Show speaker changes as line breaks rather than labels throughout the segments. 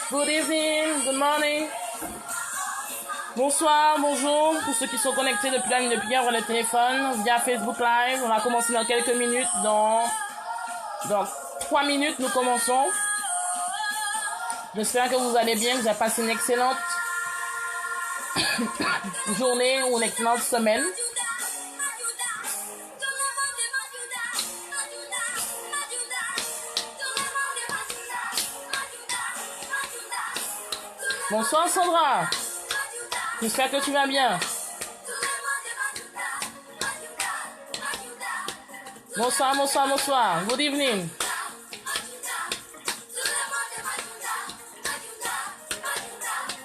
Good evening, good morning. Bonsoir, bonjour pour ceux qui sont connectés depuis la ligne de prière ou le téléphone via Facebook Live. On va commencer dans quelques minutes. Dans 3 minutes, nous commençons. J'espère que vous allez bien, que vous avez passé une excellente journée ou une excellente semaine. Bonsoir Sandra, j'espère que tu vas bien. Bonsoir, bonsoir, bonsoir. Good evening.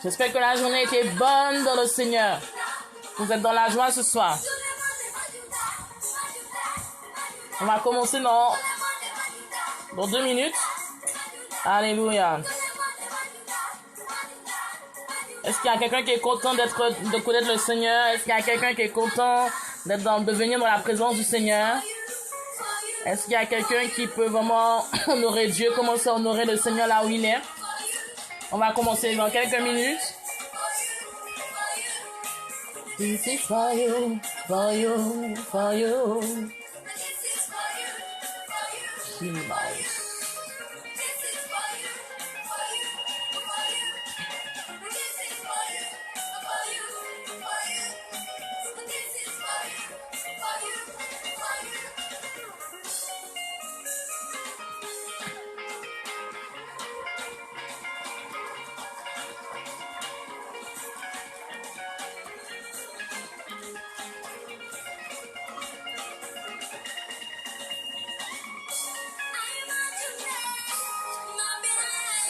J'espère que la journée était bonne dans le Seigneur. Vous êtes dans la joie ce soir. On va commencer dans 2 minutes. Alléluia. Est-ce qu'il y a quelqu'un qui est content de connaître le Seigneur? Est-ce qu'il y a quelqu'un qui est content de venir dans la présence du Seigneur? Est-ce qu'il y a quelqu'un qui peut vraiment honorer Dieu, commencer à honorer le Seigneur là où il est? On va commencer dans quelques minutes. This is for you, for you, for you.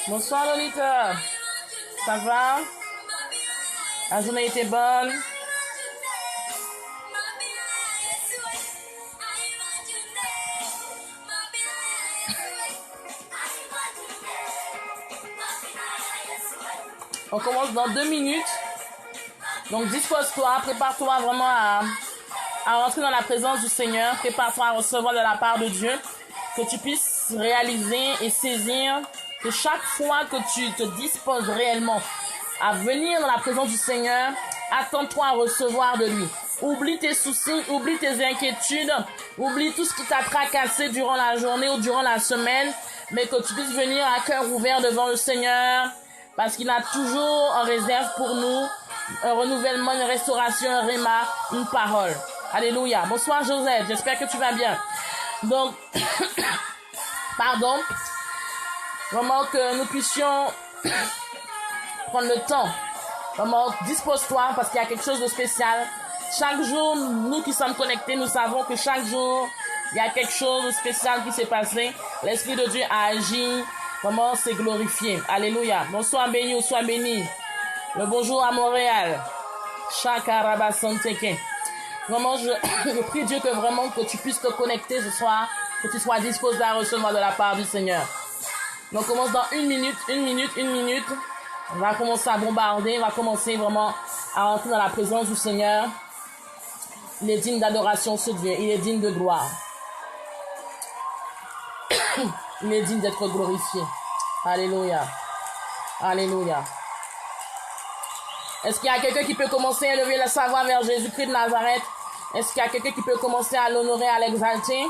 Bonsoir Lolita, ça va? La journée était bonne? On commence dans 2 minutes, donc dispose-toi, prépare-toi vraiment à rentrer dans la présence du Seigneur, prépare-toi à recevoir de la part de Dieu, que tu puisses réaliser et saisir que chaque fois que tu te disposes réellement à venir dans la présence du Seigneur, attends-toi à recevoir de lui. Oublie tes soucis, oublie tes inquiétudes, oublie tout ce qui t'a tracassé durant la journée ou durant la semaine, mais que tu puisses venir à cœur ouvert devant le Seigneur, parce qu'il a toujours en réserve pour nous un renouvellement, une restauration, un réma, une parole. Alléluia. Bonsoir Joseph, j'espère que tu vas bien. Donc, pardon. Vraiment que nous puissions prendre le temps. Vraiment, dispose-toi parce qu'il y a quelque chose de spécial. Chaque jour, nous qui sommes connectés, nous savons que chaque jour, il y a quelque chose de spécial qui s'est passé. L'Esprit de Dieu a agi. Vraiment, c'est glorifié. Alléluia. Bonsoir béni ou sois béni. Le bonjour à Montréal. Chakarabasanteke. Vraiment, je prie Dieu que vraiment que tu puisses te connecter ce soir, que tu sois disposé à recevoir de la part du Seigneur. Donc, on commence dans 1 minute. On va commencer à bombarder. On va commencer vraiment à rentrer dans la présence du Seigneur. Il est digne d'adoration, ce Dieu. Il est digne de gloire. Il est digne d'être glorifié. Alléluia. Alléluia. Est-ce qu'il y a quelqu'un qui peut commencer à lever sa voix vers Jésus-Christ de Nazareth? Est-ce qu'il y a quelqu'un qui peut commencer à l'honorer, à l'exalter?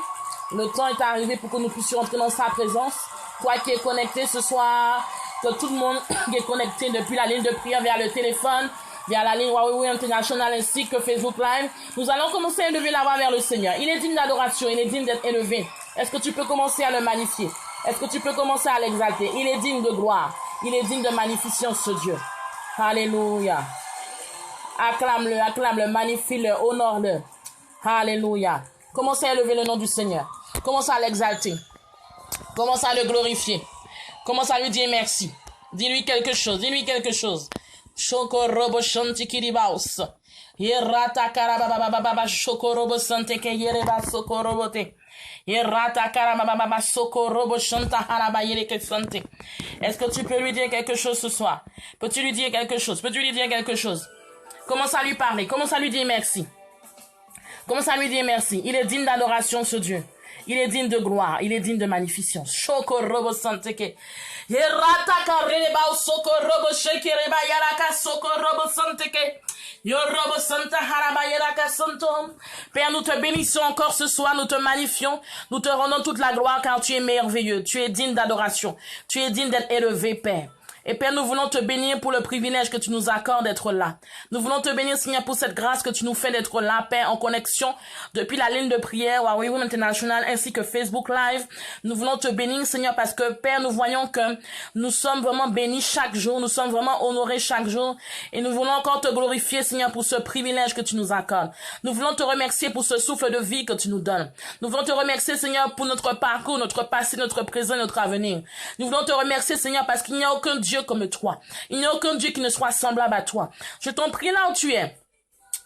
Le temps est arrivé pour que nous puissions entrer dans sa présence. Toi qui es connecté ce soir, que tout le monde qui est connecté depuis la ligne de prière vers le téléphone, via la ligne Huawei International ainsi que Facebook Live. Nous allons commencer à élever la voix vers le Seigneur. Il est digne d'adoration, il est digne d'être élevé. Est-ce que tu peux commencer à le magnifier? Est-ce que tu peux commencer à l'exalter? Il est digne de gloire. Il est digne de magnificence, ce Dieu. Alléluia. Acclame-le, magnifie-le, honore-le. Alléluia. Commencez à élever le nom du Seigneur. Commencez à l'exalter. Commence à le glorifier. Commence à lui dire merci. Dis-lui quelque chose. Dis-lui quelque chose. Shokorobo shanti kiribaos. Yerata karababababa shokorobo sante ke yereba sokorobote. Yerata karabababa sokorobo shanta haraba yereke sante. Est-ce que tu peux lui dire quelque chose ce soir? Peux-tu lui dire quelque chose? Peux-tu lui dire quelque chose? Commence à lui parler. Commence à lui dire merci. Commence à lui dire merci. Il est digne d'adoration, ce Dieu. Il est digne de gloire. Il est digne de magnificence. Shokorobo santeke. Yerata kareba sokorobo shekereba yaraka sokorobo santeke. Yorobo santa haraba yaraka santo. Père, nous te bénissons encore ce soir. Nous te magnifions. Nous te rendons toute la gloire car tu es merveilleux. Tu es digne d'adoration. Tu es digne d'être élevé, Père. Et Père, nous voulons te bénir pour le privilège que tu nous accordes d'être là. Nous voulons te bénir, Seigneur, pour cette grâce que tu nous fais d'être là, Père, en connexion depuis la ligne de prière Huawei International ainsi que Facebook Live. Nous voulons te bénir, Seigneur, parce que, Père, nous voyons que nous sommes vraiment bénis chaque jour, nous sommes vraiment honorés chaque jour. Et nous voulons encore te glorifier, Seigneur, pour ce privilège que tu nous accordes. Nous voulons te remercier pour ce souffle de vie que tu nous donnes. Nous voulons te remercier, Seigneur, pour notre parcours, notre passé, notre présent, notre avenir. Nous voulons te remercier, Seigneur, parce qu'il n'y a aucun Dieu comme toi. Il n'y a aucun Dieu qui ne soit semblable à toi. Je t'en prie là où tu es.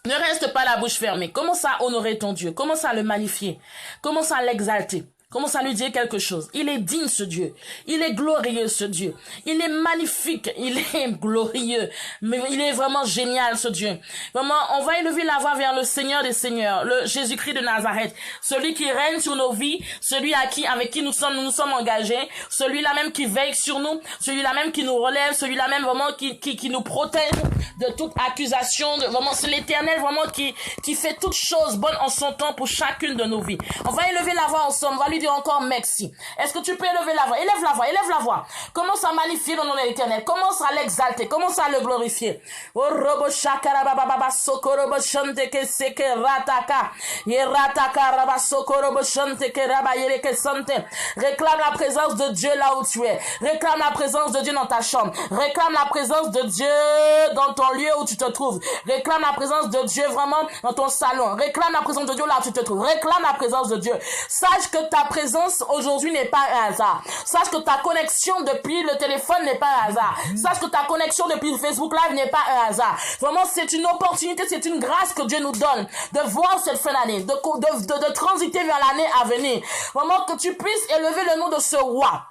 Ne reste pas la bouche fermée. Commence à honorer ton Dieu. Commence à le magnifier. Commence à l'exalter. Commence à lui dire quelque chose. Il est digne, ce Dieu. Il est glorieux, ce Dieu. Il est magnifique. Il est glorieux. Mais il est vraiment génial, ce Dieu. Vraiment, on va élever la voix vers le Seigneur des Seigneurs, le Jésus-Christ de Nazareth. Celui qui règne sur nos vies, celui avec qui nous sommes engagés, celui-là même qui veille sur nous, celui-là même qui nous relève, celui-là même vraiment qui nous protège de toute accusation. Vraiment, c'est l'Éternel vraiment qui fait toutes choses bonnes en son temps pour chacune de nos vies. On va élever la voix ensemble. On va lui dire encore merci. Est-ce que tu peux élever la voix? Élève la voix, élève la voix. Commence à magnifier le nom de l'Éternel. Commence à l'exalter. Commence à le glorifier. Oh robo shakara baba sokorobo shante ke seke rataka. Yerataka raba sokorobo shante ke raba yereke sante. Réclame la présence de Dieu là où tu es. Réclame la présence de Dieu dans ta chambre. Réclame la présence de Dieu dans ton lieu où tu te trouves. Réclame la présence de Dieu vraiment dans ton salon. Réclame la présence de Dieu là où tu te trouves. Réclame la présence de Dieu. Sache que ta présence aujourd'hui n'est pas un hasard. Sache que ta connexion depuis le téléphone n'est pas un hasard. Sache que ta connexion depuis le Facebook Live n'est pas un hasard. Vraiment, c'est une opportunité, c'est une grâce que Dieu nous donne de voir cette fin d'année, de transiter vers l'année à venir. Vraiment, que tu puisses élever le nom de ce roi.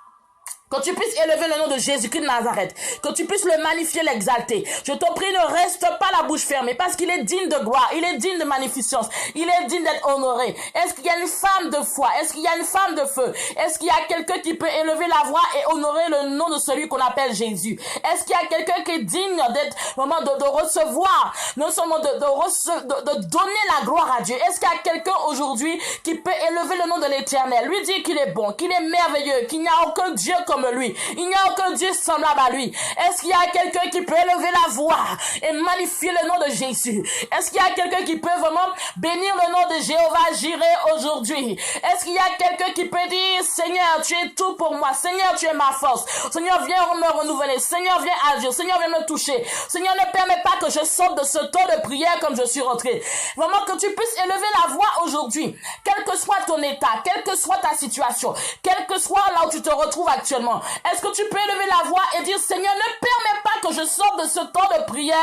Que tu puisses élever le nom de Jésus-Christ de Nazareth. Que tu puisses le magnifier, l'exalter. Je te prie, ne reste pas la bouche fermée. Parce qu'il est digne de gloire. Il est digne de magnificence. Il est digne d'être honoré. Est-ce qu'il y a une femme de foi? Est-ce qu'il y a une femme de feu? Est-ce qu'il y a quelqu'un qui peut élever la voix et honorer le nom de celui qu'on appelle Jésus? Est-ce qu'il y a quelqu'un qui est digne d'être, vraiment, de recevoir, non seulement de donner la gloire à Dieu? Est-ce qu'il y a quelqu'un aujourd'hui qui peut élever le nom de l'Éternel? Lui dire qu'il est bon, qu'il est merveilleux, qu'il n'y a aucun Dieu comme lui. Il n'y a aucun Dieu semblable à lui. Est-ce qu'il y a quelqu'un qui peut élever la voix et magnifier le nom de Jésus? Est-ce qu'il y a quelqu'un qui peut vraiment bénir le nom de Jéhovah Jireh aujourd'hui? Est-ce qu'il y a quelqu'un qui peut dire, Seigneur, tu es tout pour moi. Seigneur, tu es ma force. Seigneur, viens me renouveler. Seigneur, viens agir. Seigneur, viens me toucher. Seigneur, ne permets pas que je sorte de ce temps de prière comme je suis rentré. Vraiment que tu puisses élever la voix aujourd'hui. Quel que soit ton état, quelle que soit ta situation, quel que soit là où tu te retrouves actuellement, est-ce que tu peux élever la voix et dire, Seigneur, ne permets pas que je sorte de ce temps de prière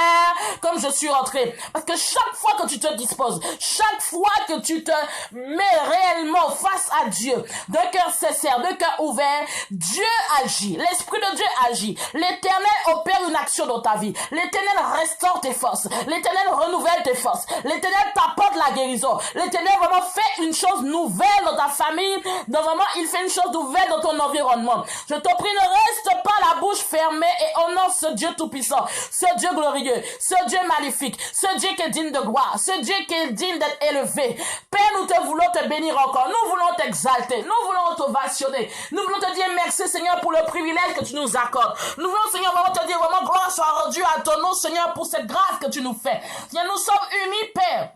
comme je suis rentré. Parce que chaque fois que tu te disposes, chaque fois que tu te mets réellement face à Dieu, de cœur sincère, de cœur ouvert, Dieu agit. L'Esprit de Dieu agit. L'Éternel opère une action dans ta vie. L'Éternel restaure tes forces. L'Éternel renouvelle tes forces. L'Éternel t'apporte la guérison. L'Éternel vraiment fait une chose nouvelle dans ta famille. Vraiment, il fait une chose nouvelle dans ton environnement. Je te prie, ne reste pas la bouche fermée et honore ce Dieu Dieu tout-puissant, ce Dieu glorieux, ce Dieu magnifique, ce Dieu qui est digne de gloire, ce Dieu qui est digne d'être élevé. Père, nous te voulons te bénir encore, nous voulons t'exalter, nous voulons t'ovationner, nous voulons te dire merci Seigneur pour le privilège que tu nous accordes. Nous voulons Seigneur vraiment te dire vraiment gloire soit rendue à ton nom Seigneur pour cette grâce que tu nous fais. Seigneur, nous sommes unis Père.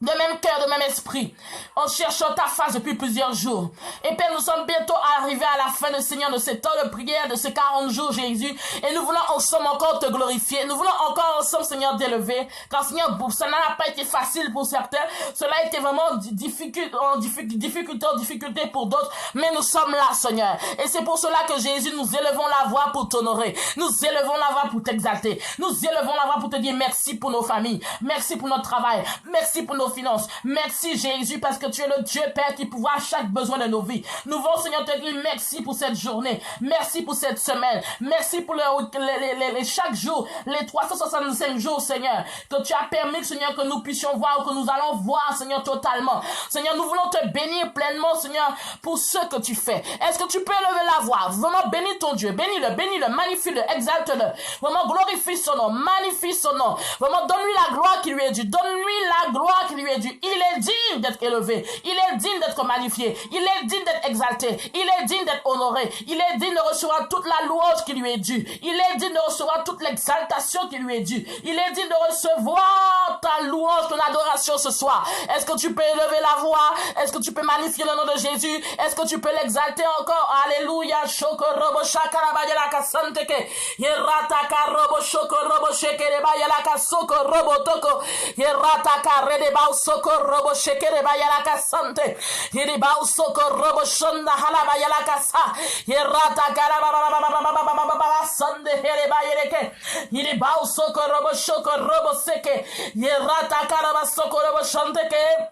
De même cœur, de même esprit, en cherchant ta face depuis plusieurs jours. Et Père, nous sommes bientôt arrivés à la fin de Seigneur de ce temps de prière, de ces 40 jours, Jésus. Et nous voulons ensemble encore te glorifier. Nous voulons encore ensemble, Seigneur, t'élever. Car Seigneur, ça n'a pas été facile pour certains. Cela a été vraiment difficulté pour d'autres. Mais nous sommes là, Seigneur. Et c'est pour cela que Jésus, nous élevons la voix pour t'honorer. Nous élevons la voix pour t'exalter. Nous élevons la voix pour te dire merci pour nos familles. Merci pour notre travail. Merci pour nos finances. Merci Jésus parce que tu es le Dieu Père qui pourvoit chaque besoin de nos vies. Nous voulons Seigneur te dire merci pour cette journée. Merci pour cette semaine. Merci pour chaque jour, les 365 jours Seigneur, que tu as permis Seigneur que nous puissions voir, que nous allons voir Seigneur totalement. Seigneur, nous voulons te bénir pleinement Seigneur pour ce que tu fais. Est-ce que tu peux lever la voix? Vraiment bénis ton Dieu. Bénis-le, magnifie-le, exalte-le. Vraiment glorifie son nom, magnifie son nom. Vraiment donne-lui la gloire qui lui est due. Donne-lui la gloire qui lui est due. Il est digne d'être élevé. Il est digne d'être magnifié. Il est digne d'être exalté. Il est digne d'être honoré. Il est digne de recevoir toute la louange qui lui est due. Il est digne de recevoir toute l'exaltation qui lui est due. Il est digne de recevoir ta louange, ton adoration ce soir. Est-ce que tu peux élever la voix? Est-ce que tu peux magnifier le nom de Jésus? Est-ce que tu peux l'exalter encore? Alléluia. Shokorobo shakarabaya la kasanteke. Yerataka robo shokorobo shekerebaya la kasokorobo toko. Yerataka redeba soko robo shekere bayala kasante yiriba soko robo shonda hala bayala kasa yerata kara baba sande here bayeleke yiriba soko robo shoko robo seke yerata kara soko robo shante ke.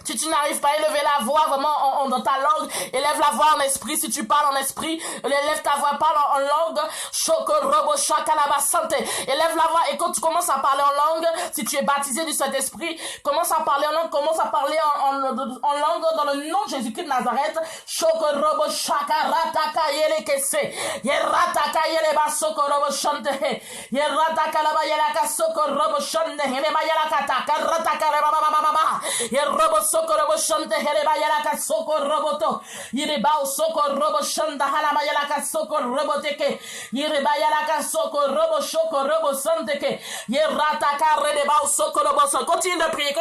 Si tu n'arrives pas à élever la voix vraiment dans ta langue, élève la voix en esprit. Si tu parles en esprit, élève ta voix, parle en langue. Shokorobo shakalabasante. Élève la voix et quand tu commences à parler en langue, si tu es baptisé du Saint-Esprit, commence à parler en langue, commence à parler en langue dans le nom de Jésus-Christ de Nazareth. Shokorobo shakarataka yelekese. Yerataka yeleba sokorobo shante. Yerataka laba yelaka sokorobo shante. Henema yelaka takarataka baba. Yerobo soko robo shante hereba yalaka soko roboto yireba soko robo shanda halama yalaka soko roboteke yireba yalaka soko robo shoko robo santeke yerata kare de ba soko robo so. Continue de prier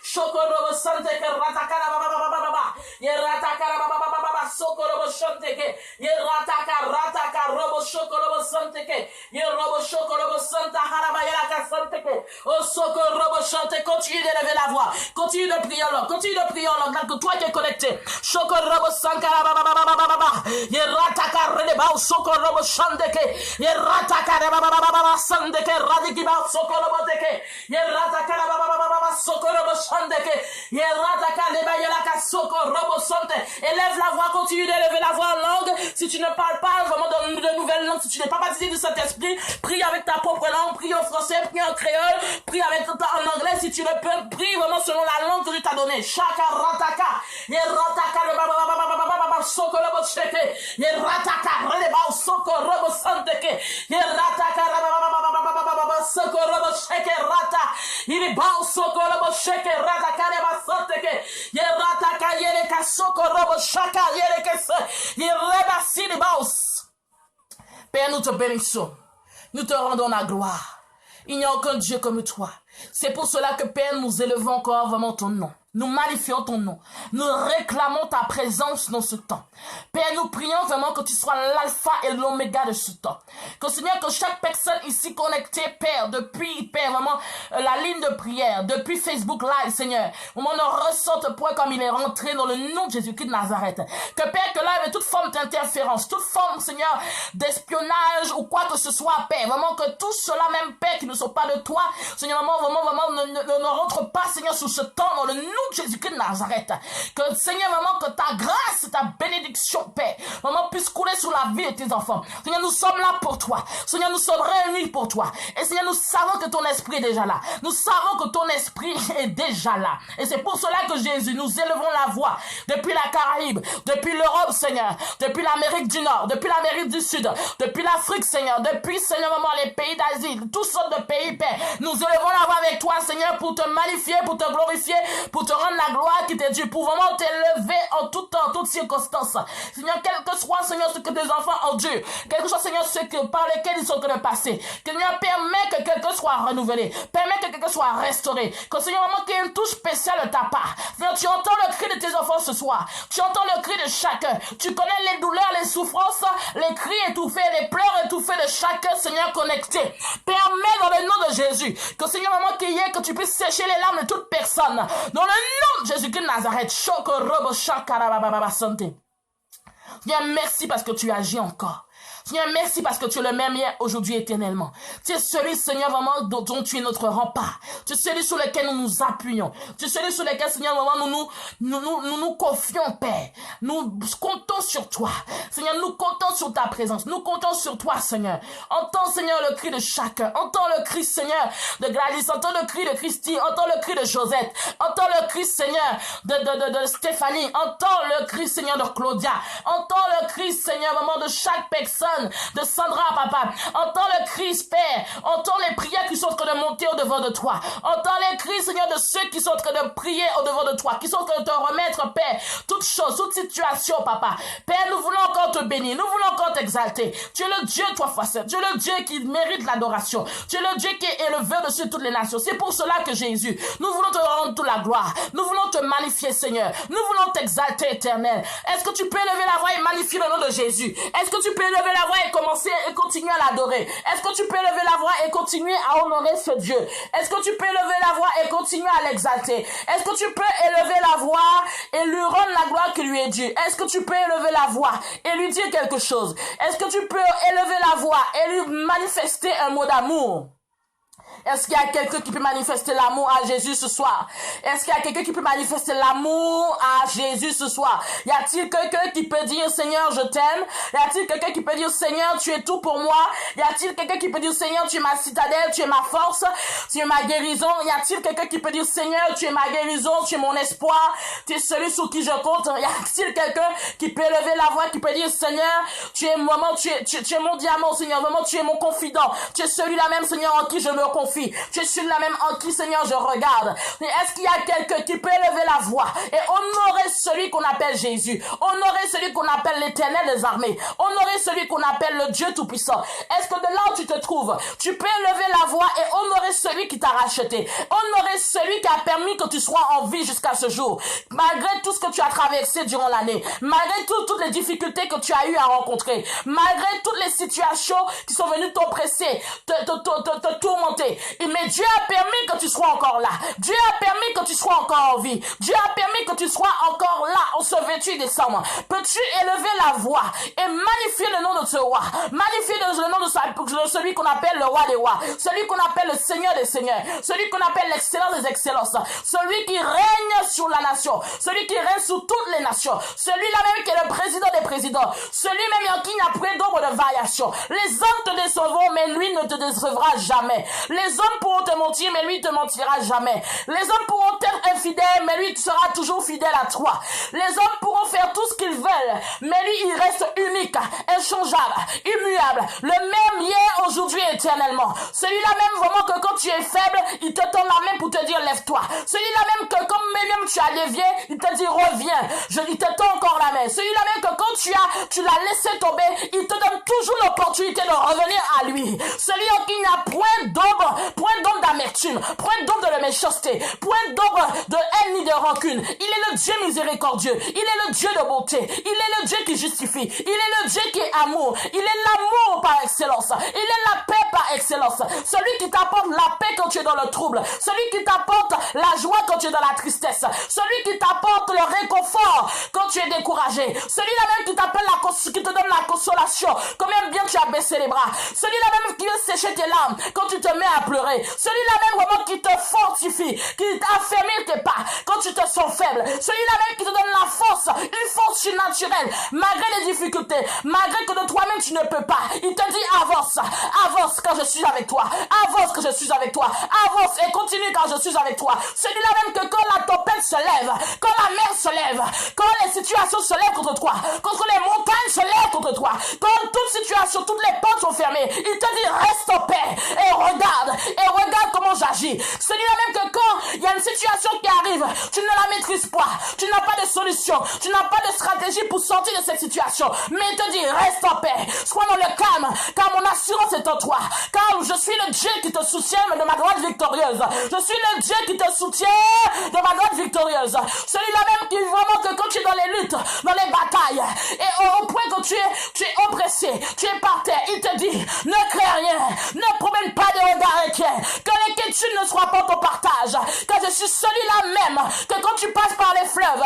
shoko robo santeke rata kara baba yerata kara baba soko robo shanteke yerata kara robo shoko robo santeke yerobo shoko robo santa halama yalaka santeke o soko robo shante. Continue d'élever la voix, continue de prier en langue, que toi qui es connecté. Shokorobo sankara baba yerataka redeba sokorobo shandeke yerataka baba sandeke radikiba sokorobo teke yerataka baba sokorobo shandeke yerataka leba yelaka sokorobo sante. Élève la voix, continue d'élever la voix en langue. Si tu ne parles pas vraiment de nouvelles langues, si tu n'es pas baptisé du Saint-Esprit, prie avec ta propre langue, prie en français, prie en créole, prie avec en anglais si tu le peux, prie vraiment selon la langue que tu t'as donné. Shaka rataka yerataka baba sokorobo sheke yerataka redeba sokorobo santeke yerataka baba sokorobo sheke rata iriba sokorobo sheke rataka reba santeke yerataka yereka sokorobo shaka yereke yereba silibaus. Père, nous te bénissons, nous te rendons la gloire. Il n'y a aucun Dieu comme toi. C'est pour cela que Père, nous élevons encore vraiment ton nom. Nous magnifions ton nom. Nous réclamons ta présence dans ce temps. Père, nous prions vraiment que tu sois l'alpha et l'oméga de ce temps. Que Seigneur, que chaque personne ici connectée, Père, depuis, Père, vraiment, la ligne de prière, depuis Facebook Live, Seigneur, on ne ressente point comme il est rentré dans le nom de Jésus-Christ de Nazareth. Que Père, que là, avec toute forme d'interférence, toute forme, Seigneur, d'espionnage ou quoi que ce soit, Père, vraiment que tout cela, même Père, qui ne sont pas de toi, Seigneur, vraiment, ne rentre pas, Seigneur, sous ce temps, dans le nom de Jésus-Christ de Nazareth. Que Seigneur, maman, que ta grâce, ta bénédiction, Père, maman, puisse couler sur la vie de tes enfants. Seigneur, nous sommes là pour toi. Seigneur, nous sommes réunis pour toi. Et Seigneur, nous savons que ton esprit est déjà là. Nous savons que ton esprit est déjà là. Et c'est pour cela que Jésus, nous élevons la voix depuis la Caraïbe, depuis l'Europe, Seigneur, depuis l'Amérique du Nord, depuis l'Amérique du Sud, depuis l'Afrique, Seigneur, depuis, Seigneur, maman, les pays d'Asie, toutes sortes de pays, Père. Nous élevons la voix avec toi, Seigneur, pour te magnifier, pour te glorifier, pour te rendre la gloire qui t'est due, pour vraiment t'élever en tout temps, en toutes circonstances. Seigneur, quel que soit, Seigneur, ce que tes enfants endurent, quel que soit, Seigneur, ce que, par lesquels ils sont en train de passer, Seigneur, permet que quelqu'un soit renouvelé, permet que quelqu'un soit restauré, que, Seigneur, maman, qu'il y ait une touche spéciale de ta part. Seigneur, tu entends le cri de tes enfants ce soir, tu entends le cri de chacun, tu connais les douleurs, les souffrances, les cris étouffés, les pleurs étouffés de chacun, Seigneur, connecté. Permets dans le nom de Jésus que, Seigneur, maman, qu'il y ait, que tu puisses sécher les larmes de toute personne. Dans le nom de Jésus-Christ de Nazareth. Seigneur, merci parce que tu agis encore. Seigneur, merci parce que tu es le même hier, aujourd'hui, éternellement. Tu es celui, Seigneur, vraiment, dont tu es notre rempart. Tu es celui sur lequel nous nous appuyons. Tu es celui sur lequel, Seigneur, vraiment, nous confions, Père. Nous comptons sur toi. Seigneur, nous comptons sur ta présence. Nous comptons sur toi, Seigneur. Entends, Seigneur, le cri de chacun. Entends le cri, Seigneur, de Gladys. Entends le cri de Christine. Entends le cri de Josette. Entends le cri, Seigneur, de Stéphanie. Entends le cri, Seigneur, de Claudia. Entends le cri, Seigneur, vraiment, de chaque personne, de Sandra, papa. Entends le cri, Père. Entends les prières qui sont en train de monter au-devant de toi. Entends les cris, Seigneur, de ceux qui sont en train de prier au-devant de toi, qui sont en train de te remettre, Père, toute chose, toute situation, papa. Père, nous voulons encore te bénir. Nous voulons encore t'exalter. Tu es le Dieu, toi, facette. Tu es le Dieu qui mérite l'adoration. Tu es le Dieu qui est élevé dessus toutes les nations. C'est pour cela que Jésus, nous voulons te rendre toute la gloire. Nous voulons te magnifier, Seigneur. Nous voulons t'exalter, éternel. Est-ce que tu peux élever la voix et magnifier le nom de Jésus? Est-ce que tu peux élever la voix et commencer et continuer à l'adorer? Est-ce que tu peux élever la voix et continuer à honorer ce Dieu? Est-ce que tu peux élever la voix et continuer à l'exalter? Est-ce que tu peux élever la voix et lui rendre la gloire qui lui est due? Est-ce que tu peux élever la voix et lui dire quelque chose? Est-ce que tu peux élever la voix et lui manifester un mot d'amour? Est-ce qu'il y a quelqu'un qui peut manifester l'amour à Jésus ce soir? Est-ce qu'il y a quelqu'un qui peut manifester l'amour à Jésus ce soir? Y a-t-il quelqu'un qui peut dire, Seigneur, je t'aime? Y a-t-il quelqu'un qui peut dire, Seigneur, tu es tout pour moi? Y a-t-il quelqu'un qui peut dire, Seigneur, tu es ma citadelle, tu es ma force, tu es ma guérison? Y a-t-il quelqu'un qui peut dire, Seigneur, tu es ma guérison, tu es mon espoir, tu es celui sur qui je compte? Y a-t-il quelqu'un qui peut lever la voix, qui peut dire, Seigneur, tu es vraiment, tu es mon diamant, Seigneur, vraiment, tu es mon confident, tu es celui-là même, Seigneur, en qui je me confie. Je suis la même en qui, Seigneur, je regarde. Est-ce qu'il y a quelqu'un qui peut élever la voix et honorer celui qu'on appelle Jésus, honorer celui qu'on appelle l'Éternel des armées, honorer celui qu'on appelle le Dieu Tout-Puissant? Est-ce que de là où tu te trouves, tu peux élever la voix et honorer celui qui t'a racheté, honorer celui qui a permis que tu sois en vie jusqu'à ce jour, malgré tout ce que tu as traversé durant l'année, malgré toutes les difficultés que tu as eu à rencontrer, malgré toutes les situations qui sont venues t'oppresser, te tourmenter? Mais Dieu a permis que tu sois encore là. Dieu a permis que tu sois encore en vie. Dieu a permis que tu sois encore là en ce 28 décembre. Peux-tu élever la voix et magnifier le nom de ce roi? Magnifier le nom de celui qu'on appelle le roi des rois. Celui qu'on appelle le Seigneur des seigneurs. Celui qu'on appelle l'excellence des excellences. Celui qui règne sur la nation. Celui qui règne sur toutes les nations. Celui-là même qui est le président des présidents. Celui-même en qui il n'y a point d'ombre de variation. Les hommes te décevront, mais lui ne te décevra jamais. Les hommes pourront te mentir, mais lui ne te mentira jamais. Les hommes pourront être infidèles, mais lui sera toujours fidèle à toi. Les hommes pourront faire tout ce qu'ils veulent, mais lui il reste unique, inchangeable, immuable, le même hier, aujourd'hui et éternellement. Celui-là même vraiment que quand tu es faible, il te tend la main pour te dire lève-toi. Celui-là même que comme même tu as dévié, il te dit reviens. Il te tend encore la main. Celui-là même que quand tu l'as laissé tomber, il te donne toujours l'opportunité de revenir à lui. Celui en qui il n'y a point d'ombre, point d'ombre d'amertume, point d'ombre de méchanceté, point d'ombre de haine ni de rancune. Il est le Dieu miséricordieux, il est le Dieu de beauté, il est le Dieu qui justifie, il est le Dieu qui est amour, il est l'amour par excellence, il est la paix par excellence, celui qui t'apporte la paix quand tu es dans le trouble, celui qui t'apporte la joie quand tu es dans la tristesse, celui qui t'apporte le réconfort quand tu es découragé, celui-là même qui qui te donne la consolation, quand même bien tu as baissé les bras, celui-là même qui veut sécher tes larmes quand tu te mets à pleurer, celui-là même vraiment qui te fortifie, qui t'affermit tes pas quand tu te sens faible, celui-là même qui te donne la force, une force surnaturelle, malgré les difficultés, malgré que de toi-même tu ne peux pas, il te dit avance, avance quand je suis avec toi, avance quand je suis avec toi, avance et continue quand je suis avec toi, celui-là même que quand la tempête se lève, quand la mer se lève, quand les situations se lèvent contre toi, quand les montagnes se lèvent contre toi, quand toute situation, toutes les portes sont fermées, il te dit reste en paix et regarde comment j'agis. Celui-là même que quand il y a une situation qui arrive, tu ne la maîtrises pas, tu n'as pas de solution, tu n'as pas de stratégie pour sortir de cette situation, mais il te dit reste en paix, sois dans le calme, car mon assurance est en toi, car je suis le Dieu qui te soutient de ma droite victorieuse, je suis le Dieu qui te soutient de ma droite victorieuse, celui-là même qui vraiment que quand tu es dans les luttes, dans les batailles, et au point que tu es oppressé, tu es par terre, il te dit ne crains rien, ne promène pas de regard inquiet, que l'inquiétude ne soit pas ton partage, car je suis celui-là même que quand tu passes par les fleuves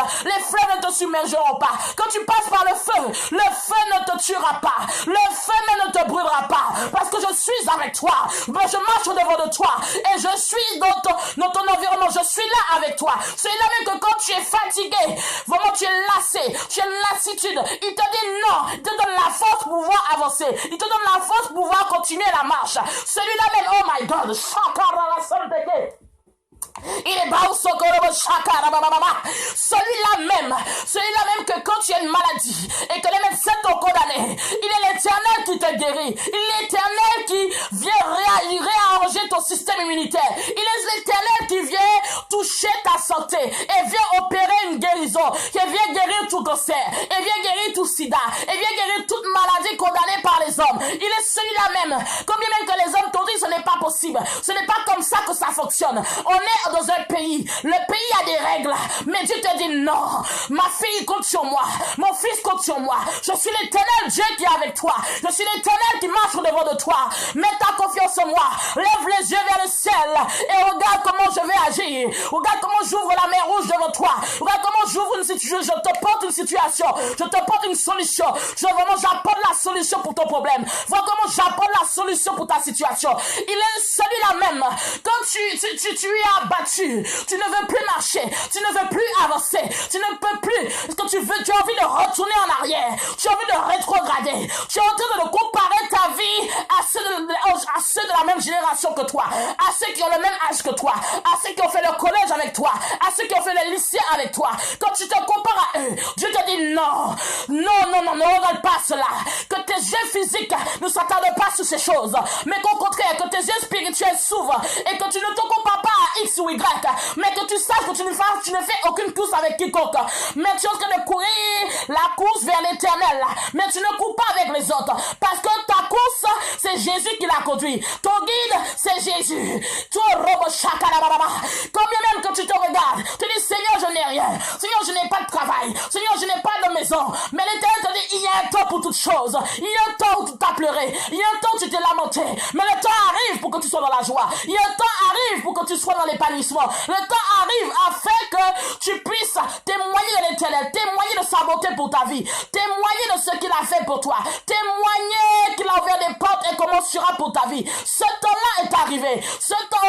ne te submergeront pas, quand tu passes par le feu ne te tuera pas, le feu même ne te brûlera pas, parce que je suis avec toi, je marche au-devant de toi, et je suis dans ton environnement, je suis là avec toi, celui-là même que quand tu es fatigué, vraiment tu es lassé, tu as une lassitude, il te dit non, il te donne la force pour pouvoir avancer, il te donne la force pour pouvoir continuer la marche, celui-là même, oh my God, il est celui-là même que quand tu as une maladie et que les médecins t'ont condamné, il est l'Éternel qui te guérit, il est l'Éternel qui vient réarranger ton système immunitaire, il est l'Éternel qui vient toucher ta santé et vient opérer une guérison, qui vient guérir tout cancer, et vient guérir tout sida, et vient guérir toute maladie condamnée par les hommes. Il est celui-là même, combien même que les hommes t'ont dit ce n'est pas possible, ce n'est pas comme ça que ça fonctionne. On est dans un pays, le pays a des règles, mais Dieu te dit non, ma fille compte sur moi, mon fils compte sur moi, je suis l'Éternel Dieu qui est avec toi, je suis l'Éternel qui marche au-devant de toi, mets ta confiance en moi, lève les yeux vers le ciel et regarde comment je vais agir, regarde comment j'ouvre la mer rouge devant toi, regarde comment j'ouvre une situation, je te porte une situation, je te porte une solution, j'apporte la solution pour ton problème, vois comment j'apporte la solution pour ta situation. Il est celui-là même, quand tu es abattu, tu ne veux plus marcher, tu ne veux plus avancer, tu ne peux plus, parce que tu as envie de retourner en arrière, tu as envie de rétrograder, tu es en train de comparer ta vie à ceux de la même génération que toi, à ceux qui ont le même âge que toi, à ceux qui ont fait le collège avec toi, à ceux qui ont fait le lycée avec toi. Quand tu te compares à eux, Dieu te dit non, ne regarde pas cela, que tes yeux physiques ne s'attardent pas sur ces choses, mais qu'au contraire, que tes yeux spirituels s'ouvrent et que tu ne te compares pas à X ou Y, mais que tu saches que tu ne fais aucune course avec quiconque, mais tu es en train de courir la course vers l'éternel, mais tu ne cours pas avec les autres, parce que ta course, c'est Jésus qui l'a conduit, ton guide, c'est Jésus, combien même que tu te regardes, tu dis Seigneur je n'ai rien, Seigneur je n'ai pas de travail, Seigneur je n'ai pas de maison, mais l'éternel te dit il y a un temps pour toutes choses, il y a un temps où tu t'as pleuré, il y a un temps où tu t'es lamenté, mais le temps arrive pour que tu sois dans la joie, il y a un temps arrive pour que tu sois dans l'épanouissement, le temps arrive afin que tu puisses témoigner de l'éternel, témoigner de sa bonté pour ta vie, témoigner de ce qu'il a fait pour toi, témoigner qu'il a ouvert des portes et comment sera pour ta vie. Ce temps-là est arrivé, ce temps,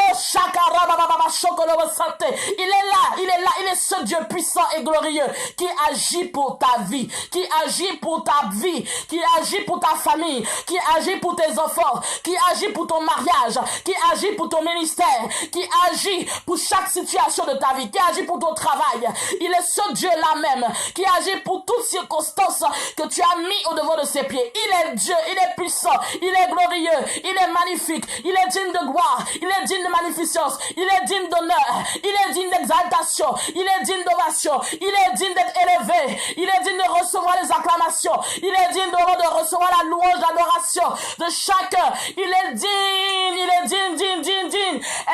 il est ce Dieu puissant et glorieux qui agit pour ta vie, qui agit pour ta vie, qui agit pour ta famille, qui agit pour tes enfants, qui agit pour ton mariage, qui agit pour ton ministère, qui agit pour chaque situation de ta vie, qui agit pour ton travail. Il est ce Dieu-là même qui agit pour toutes circonstances que tu as mis au-devant de ses pieds. Il est Dieu, il est puissant, il est glorieux, il est magnifique, il est digne de gloire, il est digne de magnificence, il est digne d'honneur, il est digne d'exaltation, il est digne d'ovation, il est digne d'être élevé, il est digne de recevoir les acclamations, il est digne de recevoir la louange, l'adoration de chacun. Il est digne.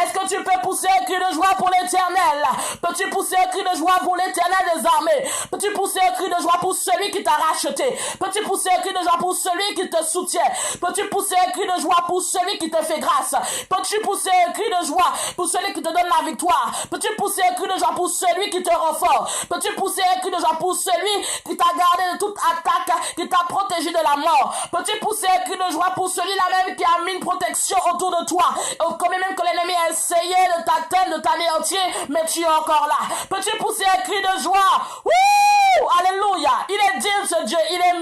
Est-ce que tu peux pousser un cri de joie pour l'éternel? Peux-tu pousser un cri de joie pour l'éternel des armées? Peux-tu pousser un cri de joie pour celui qui t'a racheté? Peux-tu pousser un cri de joie pour celui qui te soutient? Peux-tu pousser un cri de joie pour celui qui te fait grâce? Peux-tu pousser un cri de joie pour celui qui te donne la victoire? Peux-tu pousser un cri de joie pour celui qui te rend fort. Peux-tu pousser un cri de joie pour celui qui t'a gardé de toute attaque, qui t'a protégé de la mort. Peux-tu pousser un cri de joie pour celui-là même qui a mis une protection autour de toi. Quand même que l'ennemi a essayé de t'atteindre, de t'anéantir, mais tu es encore là. Peux-tu pousser un cri de joie? Wouh! Alléluia! Il est digne ce Dieu, il est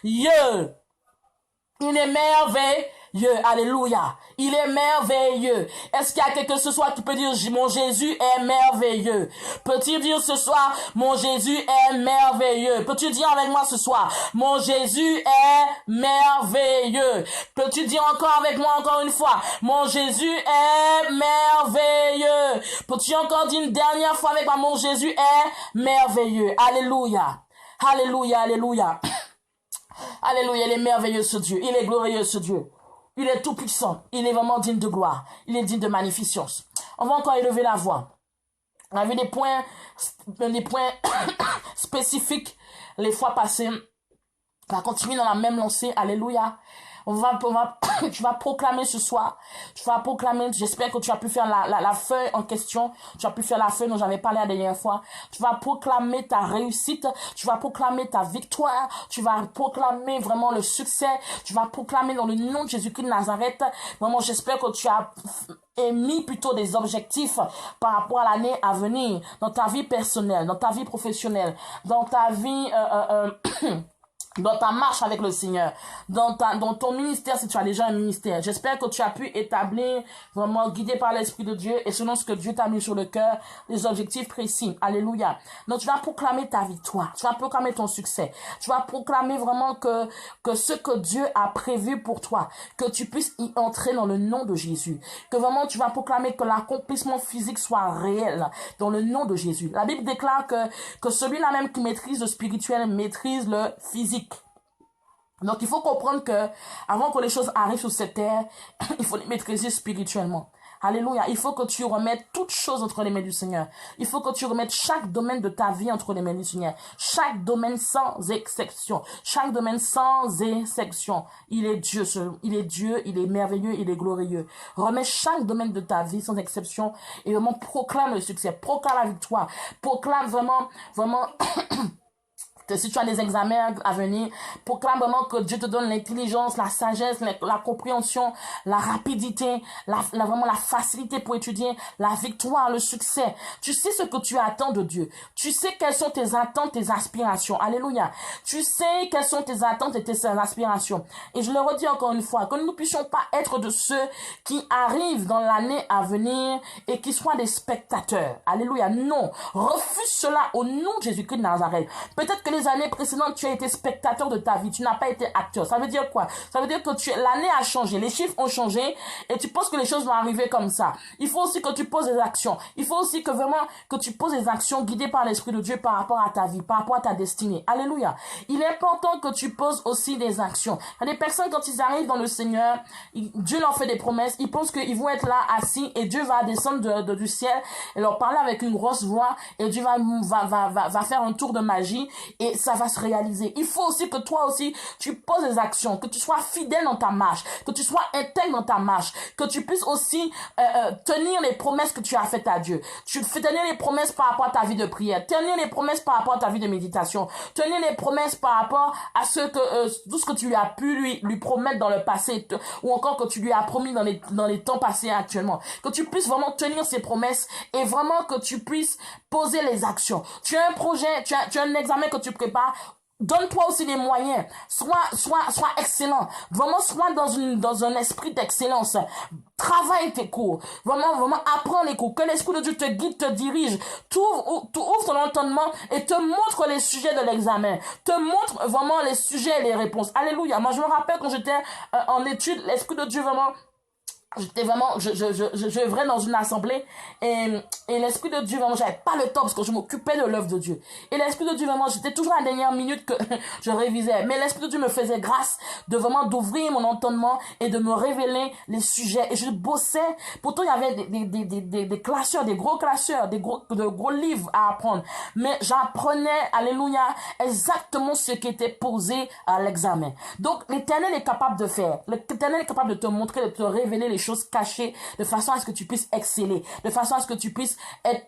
merveilleux. Il est merveilleux. Alléluia. Il est merveilleux. Est-ce qu'il y a quelque ce soir qui peut dire, mon Jésus est merveilleux? Peux-tu dire ce soir, mon Jésus est merveilleux? Peux-tu dire avec moi ce soir, mon Jésus est merveilleux? Peux-tu dire encore avec moi encore une fois, mon Jésus est merveilleux? Peux-tu encore dire une dernière fois avec moi, mon Jésus est merveilleux? Alléluia. Alléluia, alléluia. Alléluia, il est merveilleux ce Dieu. Il est glorieux ce Dieu. Il est tout puissant. Il est vraiment digne de gloire. Il est digne de magnificence. On va encore élever la voix. On a vu des points spécifiques les fois passées. On va continuer dans la même lancée. Alléluia. Tu vas proclamer ce soir. Tu vas proclamer. J'espère que tu as pu faire la feuille en question. Tu as pu faire la feuille dont j'avais parlé la dernière fois. Tu vas proclamer ta réussite. Tu vas proclamer ta victoire. Tu vas proclamer vraiment le succès. Tu vas proclamer dans le nom de Jésus-Christ de Nazareth. Vraiment, j'espère que tu as émis plutôt des objectifs par rapport à l'année à venir. Dans ta vie personnelle, dans ta vie professionnelle, dans ta vie... dans ta marche avec le Seigneur, dans ton ministère, si tu as déjà un ministère. J'espère que tu as pu établir, vraiment guidé par l'Esprit de Dieu et selon ce que Dieu t'a mis sur le cœur, des objectifs précis. Alléluia. Donc tu vas proclamer ta victoire, tu vas proclamer ton succès, tu vas proclamer vraiment que ce que Dieu a prévu pour toi, que tu puisses y entrer dans le nom de Jésus, que vraiment tu vas proclamer que l'accomplissement physique soit réel dans le nom de Jésus. La Bible déclare que celui-là même qui maîtrise le spirituel maîtrise le physique. Donc, il faut comprendre que, avant que les choses arrivent sur cette terre, il faut les maîtriser spirituellement. Alléluia. Il faut que tu remettes toutes choses entre les mains du Seigneur. Il faut que tu remettes chaque domaine de ta vie entre les mains du Seigneur. Chaque domaine sans exception. Chaque domaine sans exception. Il est Dieu, il est merveilleux, il est glorieux. Remets chaque domaine de ta vie sans exception et vraiment proclame le succès, proclame la victoire, proclame vraiment, que si tu as des examens à venir, proclame vraiment que Dieu te donne l'intelligence, la sagesse, la compréhension, la rapidité, vraiment la facilité pour étudier, la victoire, le succès. Tu sais ce que tu attends de Dieu. Tu sais quelles sont tes attentes, tes aspirations. Alléluia. Tu sais quelles sont tes attentes et tes aspirations. Et je le redis encore une fois, que nous ne puissions pas être de ceux qui arrivent dans l'année à venir et qui soient des spectateurs. Alléluia. Non. Refuse cela au nom de Jésus-Christ de Nazareth. Peut-être que les années précédentes, tu as été spectateur de ta vie. Tu n'as pas été acteur. Ça veut dire quoi? Ça veut dire que l'année a changé. Les chiffres ont changé et tu penses que les choses vont arriver comme ça. Il faut aussi que tu poses des actions. Il faut aussi que vraiment que tu poses des actions guidées par l'Esprit de Dieu par rapport à ta vie, par rapport à ta destinée. Alléluia. Il est important que tu poses aussi des actions. Il y a des personnes, quand ils arrivent dans le Seigneur, Dieu leur fait des promesses. Ils pensent qu'ils vont être là assis et Dieu va descendre du ciel et leur parler avec une grosse voix et Dieu va faire un tour de magie et ça va se réaliser. Il faut aussi que toi aussi, tu poses des actions, que tu sois fidèle dans ta marche, que tu sois intègre dans ta marche, que tu puisses aussi tenir les promesses que tu as faites à Dieu. Tu fais tenir les promesses par rapport à ta vie de prière, tenir les promesses par rapport à ta vie de méditation, tenir les promesses par rapport à tout ce que tu lui as pu lui promettre dans le passé, ou encore que tu lui as promis dans les temps passés actuellement. Que tu puisses vraiment tenir ces promesses et vraiment que tu puisses poser les actions. Tu as un projet, tu as un examen que tu prépare, donne-toi aussi les moyens. Sois excellent. Vraiment, sois dans un esprit d'excellence. Travaille tes cours. Vraiment, apprends les cours. Que l'Esprit de Dieu te guide, te dirige. Ouvre ton entendement et te montre les sujets de l'examen. Te montre vraiment les sujets et les réponses. Alléluia. Moi, je me rappelle quand j'étais en études, l'Esprit de Dieu vraiment... J'étais vraiment, je œuvrais dans une assemblée et l'Esprit de Dieu, vraiment, j'avais pas le temps parce que je m'occupais de l'œuvre de Dieu. Et l'Esprit de Dieu, vraiment, j'étais toujours à la dernière minute que je révisais. Mais l'Esprit de Dieu me faisait grâce d'ouvrir mon entendement et de me révéler les sujets. Et je bossais. Pourtant, il y avait des classeurs, des gros classeurs, de gros livres à apprendre. Mais j'apprenais, alléluia, exactement ce qui était posé à l'examen. Donc, l'Éternel est capable de faire. L'Éternel est capable de te montrer, de te révéler les choses cachées, de façon à ce que tu puisses exceller, de façon à ce que tu puisses être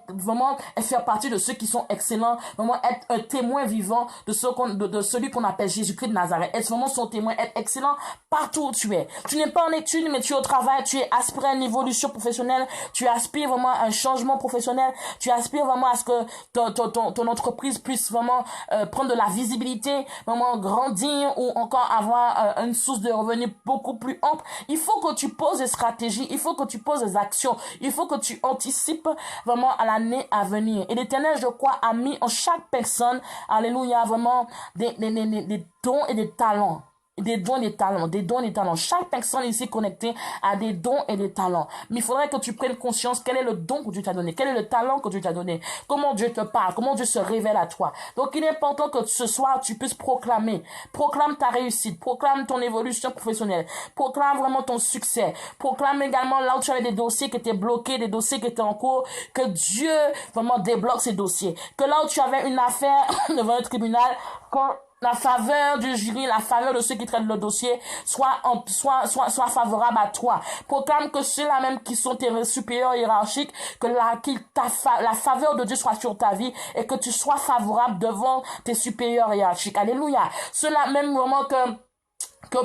vraiment faire partie de ceux qui sont excellents, vraiment être un témoin vivant de celui qu'on appelle Jésus-Christ de Nazareth. Être vraiment son témoin, être excellent partout où tu es. Tu n'es pas en études, mais tu es au travail, tu aspires à une évolution professionnelle, tu aspires vraiment à un changement professionnel, tu aspires vraiment à ce que ton entreprise puisse vraiment prendre de la visibilité, vraiment grandir ou encore avoir une source de revenus beaucoup plus ample. Il faut que tu poses des stratégies, il faut que tu poses des actions, il faut que tu anticipes vraiment à l'année à venir. Et l'Éternel, je crois, a mis en chaque personne, alléluia, vraiment des dons et des talents. Des dons et des talents. Chaque personne ici connectée a des dons et des talents. Mais il faudrait que tu prennes conscience quel est le don que Dieu t'a donné, quel est le talent que Dieu t'a donné, comment Dieu te parle, comment Dieu se révèle à toi. Donc il est important que ce soir tu puisses proclame ta réussite, proclame ton évolution professionnelle, proclame vraiment ton succès, proclame également là où tu avais des dossiers qui étaient bloqués, des dossiers qui étaient en cours, que Dieu vraiment débloque ces dossiers, que là où tu avais une affaire devant un tribunal, quand la faveur du jury, la faveur de ceux qui traitent le dossier soit favorable à toi. Proclame que ceux-là même qui sont tes supérieurs hiérarchiques, que la faveur de Dieu soit sur ta vie et que tu sois favorable devant tes supérieurs hiérarchiques. Alléluia. Ceux-là même vraiment que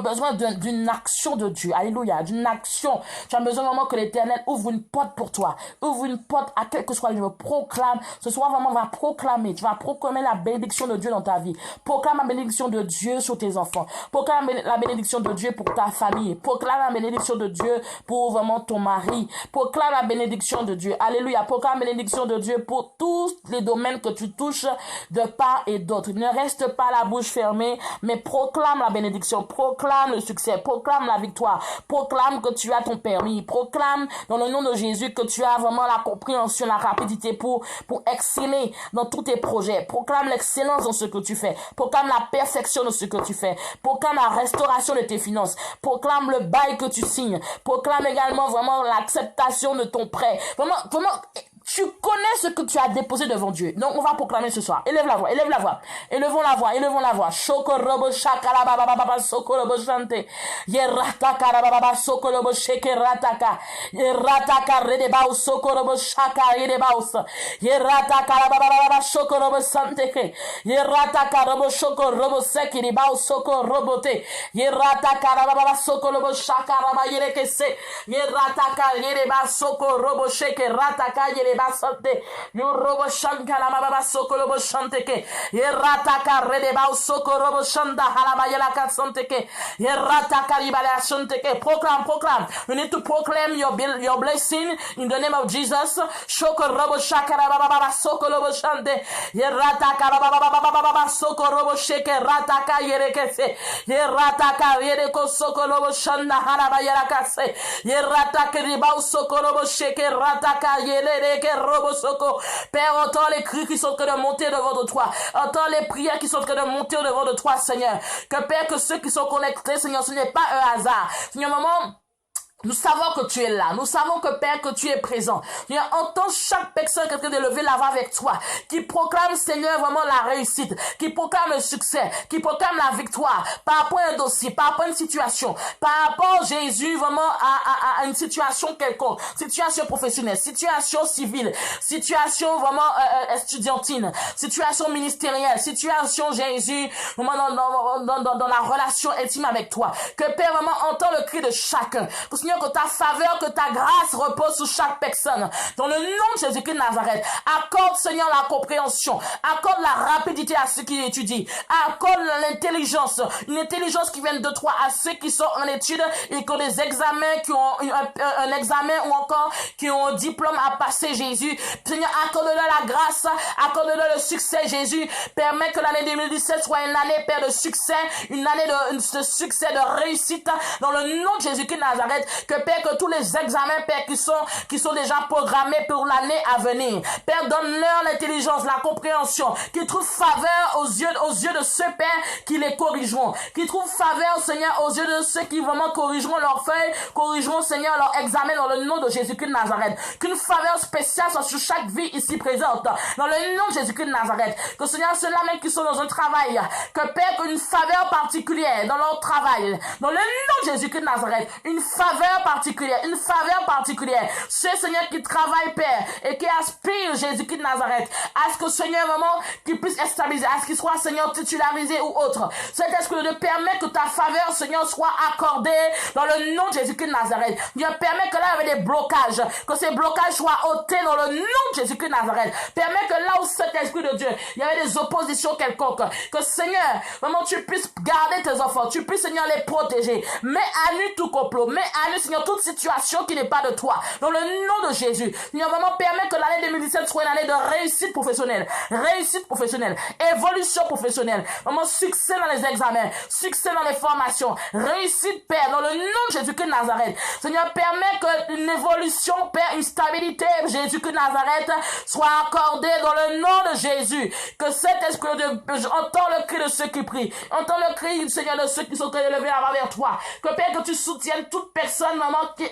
besoin d'une action de Dieu. Alléluia. D'une action. Tu as besoin vraiment que l'Éternel ouvre une porte pour toi. Ouvre une porte à quel que soit le proclame. Ce soir vraiment va proclamer. Tu vas proclamer la bénédiction de Dieu dans ta vie. Proclame la bénédiction de Dieu sur tes enfants. Proclame la bénédiction de Dieu pour ta famille. Proclame la bénédiction de Dieu pour vraiment ton mari. Proclame la bénédiction de Dieu. Alléluia. Proclame la bénédiction de Dieu pour tous les domaines que tu touches de part et d'autre. Ne reste pas la bouche fermée, mais proclame la bénédiction. Proclame le succès, proclame la victoire, proclame que tu as ton permis, proclame dans le nom de Jésus que tu as vraiment la compréhension, la rapidité pour exceller dans tous tes projets, proclame l'excellence dans ce que tu fais, proclame la perfection de ce que tu fais, proclame la restauration de tes finances, proclame le bail que tu signes, proclame également vraiment l'acceptation de ton prêt, vraiment tu connais ce que tu as déposé devant Dieu. Donc, on va proclamer ce soir. Élève la voix, élève la voix. Élevons la voix, élevons la voix. Shokorobo shakala baba baba sokorobo shante. Yerataka baba sokorobo sheke rataka. Yerataka redeba sokorobo shaka redeba us. Yerataka baba baba sokorobo sante. Yerataka robo shokorobo seki redeba sokorobo te. Yerataka baba baba sokorobo shaka raba yereke se. Yerataka redeba sokorobo sheke rataka yereba basante yo robo shankala baba sokolobo shanteke yerataka redeba sokorobo shanda halabayela katsanteke yerataka libala shanteke. Proclaim. You need to proclaim your blessing in the name of Jesus. Shokorobo shakara baba sokolobo shante yerataka baba sokorobo sheke rataka yerekese yerataka yereko sokolobo shanda halabayela kase yerataka riba sokolobo sheke rataka yereke. Père, entends les cris qui sont en train de monter devant de toi. Entends les prières qui sont en train de monter devant de toi, Seigneur. Que Père, que ceux qui sont connectés, Seigneur, ce n'est pas un hasard. Seigneur, maman, nous savons que tu es là. Nous savons que Père, que tu es présent. Seigneur, entends chaque personne qui est en train de lever la voix avec toi, qui proclame, Seigneur, vraiment la réussite, qui proclame le succès, qui proclame la victoire par rapport à un dossier, par rapport à une situation, par rapport, Jésus, vraiment à une situation quelconque, situation professionnelle, situation civile, situation vraiment estudiantine, situation ministérielle, situation, Jésus, vraiment dans la relation intime avec toi. Que Père, vraiment entend le cri de chacun. Seigneur, que ta faveur, que ta grâce repose sur chaque personne. Dans le nom de Jésus-Christ de Nazareth, accorde, Seigneur, la compréhension. Accorde la rapidité à ceux qui étudient. Accorde l'intelligence. Une intelligence qui vient de toi à ceux qui sont en études et qui ont des examens, qui ont un examen ou encore qui ont un diplôme à passer, Jésus. Seigneur, accorde-leur la grâce. Accorde-leur le succès, Jésus. Permets que l'année 2017 soit une année, Père, de succès. Une année de succès, de réussite. Dans le nom de Jésus-Christ de Nazareth. Que Père, que tous les examens, Père, qui sont déjà programmés pour l'année à venir, Père, donne-leur l'intelligence, la compréhension, qu'ils trouvent faveur aux yeux de ceux, Père, qui les corrigeront, qu'ils trouvent faveur, Seigneur, aux yeux de ceux qui vraiment corrigeront leurs feuilles, corrigeront, Seigneur, leur examen dans le nom de Jésus-Christ de Nazareth. Qu'une faveur spéciale soit sur chaque vie ici présente, dans le nom de Jésus-Christ de Nazareth. Que, Seigneur, ceux-là même qui sont dans un travail, que Père, qu'une faveur particulière dans leur travail, dans le nom de Jésus-Christ de Nazareth, une faveur, faveur particulière, Ce Seigneur qui travaille, Père, et qui aspire Jésus-Christ de Nazareth, à ce que Seigneur, vraiment, qu'il puisse être stabilisé, à ce qu'il soit, Seigneur, titularisé ou autre. Saint-Esprit de Dieu, permet que ta faveur, Seigneur, soit accordée dans le nom de Jésus-Christ de Nazareth. Dieu, permet que là, il y avait des blocages, que ces blocages soient ôtés dans le nom de Jésus-Christ de Nazareth. Permet que là où Saint-Esprit de Dieu, il y avait des oppositions quelconques, que Seigneur, vraiment, tu puisses garder tes enfants, tu puisses, Seigneur, les protéger. Mets à nu tout complot, mets à nu, Seigneur, toute situation qui n'est pas de toi. Dans le nom de Jésus, Seigneur, vraiment, permet que l'année 2017 soit une année de réussite professionnelle, évolution professionnelle, vraiment, succès dans les examens, succès dans les formations, réussite, Père, dans le nom de Jésus-Christ de Nazareth. Seigneur, permet que une évolution, Père, une stabilité, Jésus-Christ de Nazareth, soit accordée dans le nom de Jésus. Que cet esprit de Dieu entend le cri de ceux qui prient, entend le cri, Seigneur, de ceux qui sont élevés vers toi. Que, Père, que tu soutiennes toute personne, maman, qui